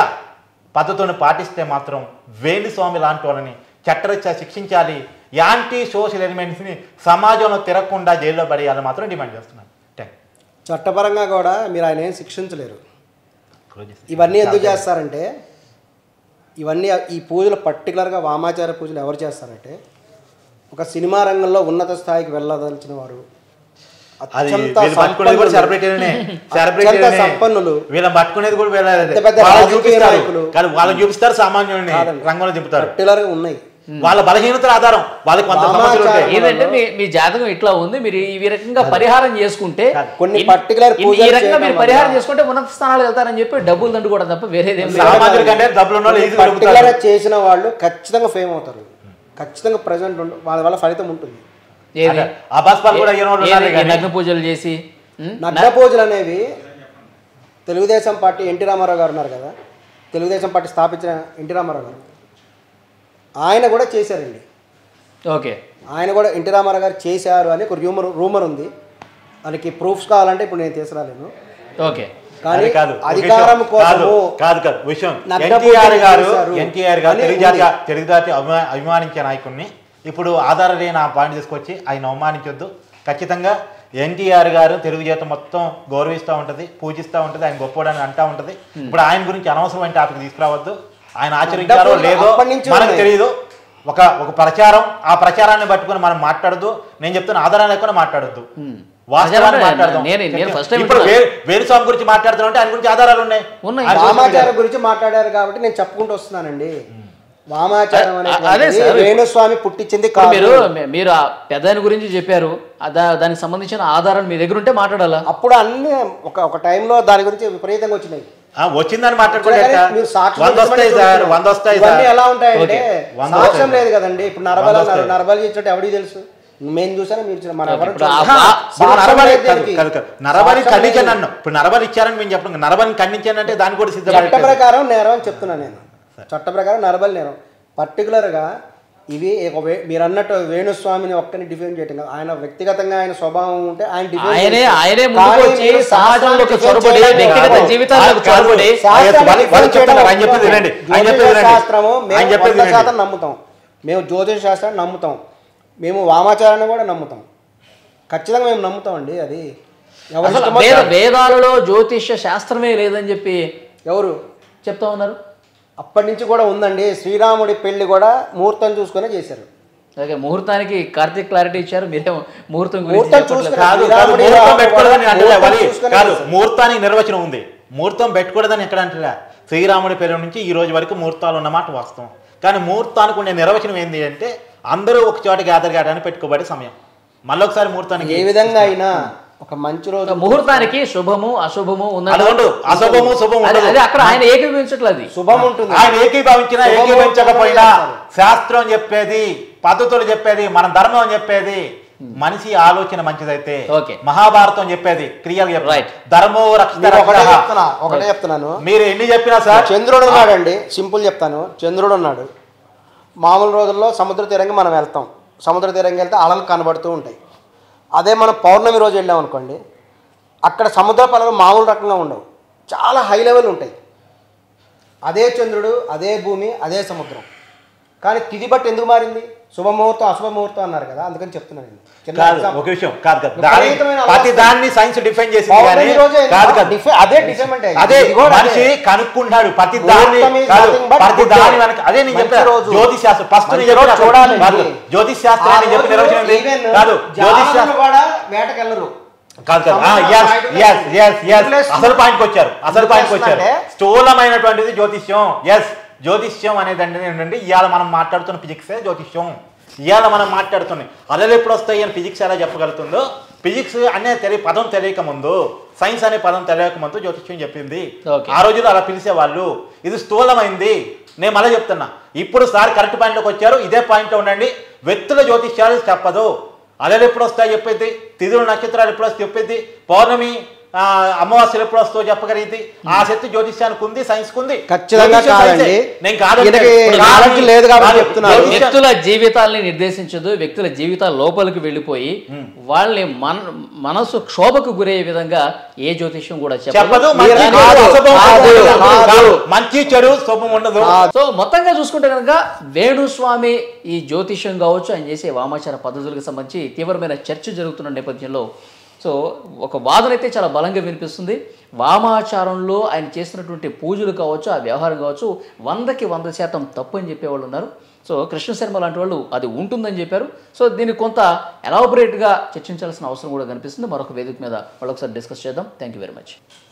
పద్ధతులను పాటిస్తే మాత్రం వేణుస్వామి లాంటి వాళ్ళని చట్టరీత్యా శిక్షించాలి. యాంటీ సోషల్ ఎలిమెంట్స్ని సమాజంలో తిరగకుండా జైల్లో పడేయాలని మాత్రం డిమాండ్ చేస్తున్నాను. చట్టపరంగా కూడా మీరు ఆయన ఏం శిక్షించలేరు. ఇవన్నీ ఎందుకు చేస్తారంటే, ఇవన్నీ ఈ పూజలు పర్టికులర్గా వామాచార పూజలు ఎవరు చేస్తారంటే, ఒక సినిమా రంగంలో ఉన్నత స్థాయికి వెళ్ళదలిచిన వారు, సంపన్నులు, వీళ్ళని పట్టుకునేది కూడా వాళ్ళని చూపిస్తారు, సామాన్యుల్ని రంగంలో దింపుతారు. పర్టికులర్గా ఉన్నాయి. వాళ్ళ బలహీనతల ఆధారం వాళ్ళకి ఏంటంటే మీ జాతకం ఇట్లా ఉంది, మీరు ఈ రకంగా పరిహారం చేసుకుంటే, కొన్ని పర్టికులర్ ఈ రకంగా మీరు పరిహారం చేసుకుంటే ఉన్నత స్థానాలు వెళ్తారని చెప్పి డబ్బులు దండు కూడా తప్ప వేరేదేం పర్టికులర్ చేసిన వాళ్ళు ఖచ్చితంగా ఫేమ్ అవుతారు, ఖచ్చితంగా ప్రజెంట్ వాళ్ళ వల్ల ఫలితం ఉంటుంది. నగ్న పూజలు చేసి, నగ్న పూజలు అనేవి తెలుగుదేశం పార్టీ ఎన్టీ రామారావు గారు ఉన్నారు కదా, తెలుగుదేశం పార్టీ స్థాపించిన ఎన్టీ రామారావు గారు, ఆయన కూడా చేశారండి. ఓకే, ఆయన కూడా ఎన్టీ రామారావు గారు చేశారు అని ఒక రూమర్ ఉంది. దానికి ప్రూఫ్స్ కావాలంటే ఇప్పుడు నేను తీసుకురాలేను. ఓకే, కానీ అధికారం కోసము విషయం ఎన్టీఆర్ గారు తెలుగు జాతి అభిమానించే నాయకుడిని ఇప్పుడు ఆధార లేని ఆ పాయింట్ తీసుకొచ్చి ఆయన అవమానించొద్దు. ఖచ్చితంగా ఎన్టీఆర్ గారు తెలుగు జాతి మొత్తం గౌరవిస్తూ ఉంటుంది, పూజిస్తూ ఉంటుంది, ఆయన గొప్పవాడని అంటూ ఉంటుంది. ఇప్పుడు ఆయన గురించి అనవసరమైన టాపిక్ తీసుకురావద్దు. ఆయన ఆచరించారో లేదో మనకు తెలియదు. ఒక ప్రచారం, ఆ ప్రచారాన్ని పట్టుకుని మనం మాట్లాడద్దు. నేను చెప్తున్న ఆధారాలు లేకుండా మాట్లాడద్దు, వాస్తవాన్ని మాట్లాడదాం. ఇప్పుడు వేణుస్వామి గురించి మాట్లాడుతున్నా అంటే ఆయన గురించి ఆధారాలు ఉన్నాయి. వామాచారం గురించి మాట్లాడారు కాబట్టి నేను చెప్పుకుంటూ వస్తున్నానండి. వామాచారం అనేది వేణుస్వామి పుట్టించింది కాదు. మీరు పెద్ద గురించి చెప్పారు, దానికి సంబంధించిన ఆధారాలు మీ దగ్గర ఉంటే మాట్లాడాలా. అప్పుడు అన్ని ఒక టైంలో దాని గురించి విపరీతంగా వచ్చినాయి. వచ్చిందని మాట్లాడుకోండి. ఎలా ఉంటాయంటే సాక్ష్యం లేదు కదండి. ఇప్పుడు నరబలి ఇచ్చినట్టు ఎవరికి తెలుసు? మేము చూసాను మీరు చూసారు, మనం ఎవరు ఇప్పుడు నరబలి ఖండించాను అన్నాం. ఇప్పుడు నరబలి ఇచ్చారని మేము చెప్పడం, నరబలిని ఖండించానంటే దాన్ని కూడా చట్ట ప్రకారం నేరం అని చెప్తున్నాను నేను. చట్ట ప్రకారం నరబలి నేరం. పర్టికులర్గా ఇవి మీరు అన్నట్టు వేణుస్వామిని ఒక్కని డిఫైన్ చేయటం కాదు, ఆయన వ్యక్తిగతంగా ఆయన స్వభావం ఉంటే ఆయన శాస్త్రం నమ్ముతాం, మేము జ్యోతిష శాస్త్రాన్ని నమ్ముతాం, మేము వామాచారాన్ని కూడా నమ్ముతాం, ఖచ్చితంగా మేము నమ్ముతామండి. అది వేదాలలో జ్యోతిష శాస్త్రమే లేదని చెప్పి ఎవరు చెప్తా ఉన్నారు? అప్పటి నుంచి కూడా ఉందండి. శ్రీరాముడి పెళ్లి కూడా ముహూర్తం చూసుకునే చేశారు. అలాగే ముహూర్తానికి కార్తీక్ క్లారిటీ ఇచ్చారు, మీరేమో ముహూర్తం ముహూర్తానికి నిర్వచనం ఉంది, ముహూర్తం పెట్టకూడదని ఎక్కడ అంటే శ్రీరాముడి పెళ్లి నుంచి ఈ రోజు వరకు ముహూర్తాలు ఉన్నమాట వాస్తవం. కానీ ముహూర్తానికి ఉండే నిర్వచనం ఏంటి అంటే అందరూ ఒక చోట గ్యాదర్ కావడానికి పెట్టుకోబడే సమయం. మళ్ళొకసారి ముహూర్తానికి ఏ విధంగా అయినా ఒక మంచి రోజు ముహూర్తానికి శుభము అశుభము అశుభము శుభము అక్కడ ఆయన ఏకీభవించట్లేదు. శుభం ఉంటుంది, ఆయన ఏకీభవించినా ఏకీభవించకపోయినా శాస్త్రం చెప్పేది, పద్ధతులు చెప్పేది, మన ధర్మం చెప్పేది, మనిషి ఆలోచన మంచిదైతే మహాభారతం చెప్పేది క్లియర్ చెప్పాలి. ధర్మో ఒకటే చెప్తున్నాను, మీరు ఎన్ని చెప్పినా సార్. చంద్రుడు ఉన్నాడండి, సింపుల్ చెప్తాను. చంద్రుడు ఉన్నాడు. మామూలు రోజుల్లో సముద్ర తీరంగా మనం వెళ్తాం, సముద్ర తీరంగా వెళ్తే అలలు కనబడుతూ ఉంటాయి. అదే మనం పౌర్ణమి రోజు వెళ్ళాం అనుకోండి, అక్కడ సముద్ర పలకలు మామూలు రకంగా ఉండవు, చాలా హై లెవెల్ ఉంటాయి. అదే చంద్రుడు, అదే భూమి, అదే సముద్రం. కానీ తిథి బట్టి ఎందుకు మారింది? శుభముహూర్తం అశుభముహూర్తం అన్నారు కదా, అందుకని చెప్తున్నాను. ఒక విషయం కాదు కదా, ప్రతి దాన్ని సైన్స్ డిఫైన్ చేసి అదే డిఫైన్ అంటే అదే మనిషి కనుక్కుంటాడు ప్రతి దాన్ని. అదే నేను చెప్పాను జ్యోతిష్ శాస్త్రం ఫస్ట్ చూడాలి. జ్యోతిష్ శాస్త్రాన్ని చెప్పిన నిర్వచనం కాదు, జ్యోతిష్ శాస్త్రం కూడా వేటకెళ్ళరు కాదు కాదు. అసలు పాయింట్కి వచ్చారు, అసలు పాయింట్కి వచ్చారు. స్థూలమైనటువంటిది జ్యోతిష్యం. ఎస్, జ్యోతిష్యం అనేది ఏంటంటే ఇవాళ మనం మాట్లాడుతున్న ఫిజిక్సే జ్యోతిష్యం. ఇవాళ మనం మాట్లాడుతున్నాయి అలలు ఎప్పుడు వస్తాయి అని ఫిజిక్స్ ఎలా చెప్పగలుగుతుందో, ఫిజిక్స్ అనే పదం తెలియక ముందు, సైన్స్ అనే పదం తెలియక ముందు జ్యోతిష్యం చెప్పింది. ఆ రోజుల్లో అలా పిలిచేవాళ్ళు. ఇది స్థూలమైంది. నేను మళ్ళీ చెప్తున్నా, ఇప్పుడు సార్ కరెక్ట్ పాయింట్లోకి వచ్చారు. ఇదే పాయింట్లో ఉండండి. వ్యక్తుల జ్యోతిష్యాలు చెప్పదు. అలలు ఎప్పుడు వస్తాయి చెప్పేది, తిథులు నక్షత్రాలు ఎప్పుడు వస్తాయి చెప్పేది, పౌర్ణమి అమావాస్యలు ఎప్పుడు వస్తాయో చెప్పగలిగింది. ఆ శక్తి జ్యోతిష్యానికి ఉంది, సైన్స్ కుంది. వ్యక్తుల జీవితాల్ని నిర్దేశించదు, వ్యక్తుల జీవితాల లోపలికి వెళ్ళిపోయి వాళ్ళని మనసు క్షోభకు గురయ్యే విధంగా ఏ జ్యోతిష్యం కూడా చెప్పదు. మంచి చెడు శుభం ఉండదు. సో మొత్తంగా చూసుకుంటే కనుక వేణుస్వామి ఈ జ్యోతిష్యం కావచ్చు, ఆయన చేసే వామాచార పద్ధతులకు సంబంధించి తీవ్రమైన చర్చ జరుగుతున్న నేపథ్యంలో సో ఒక వాదన అయితే చాలా బలంగా వినిపిస్తుంది. వామాచారంలో ఆయన చేసినటువంటి పూజలు కావచ్చు, ఆ వ్యవహారం కావచ్చు 100కి 100% తప్పు అని చెప్పేవాళ్ళు ఉన్నారు. సో కృష్ణ శర్మ లాంటి వాళ్ళు అది ఉంటుందని చెప్పారు. సో దీన్ని కొంత ఎలాబొరేట్గా చర్చించాల్సిన అవసరం కూడా కనిపిస్తుంది. మరొక వేదిక మీద మరొకసారి డిస్కస్ చేద్దాం. Thank you very much.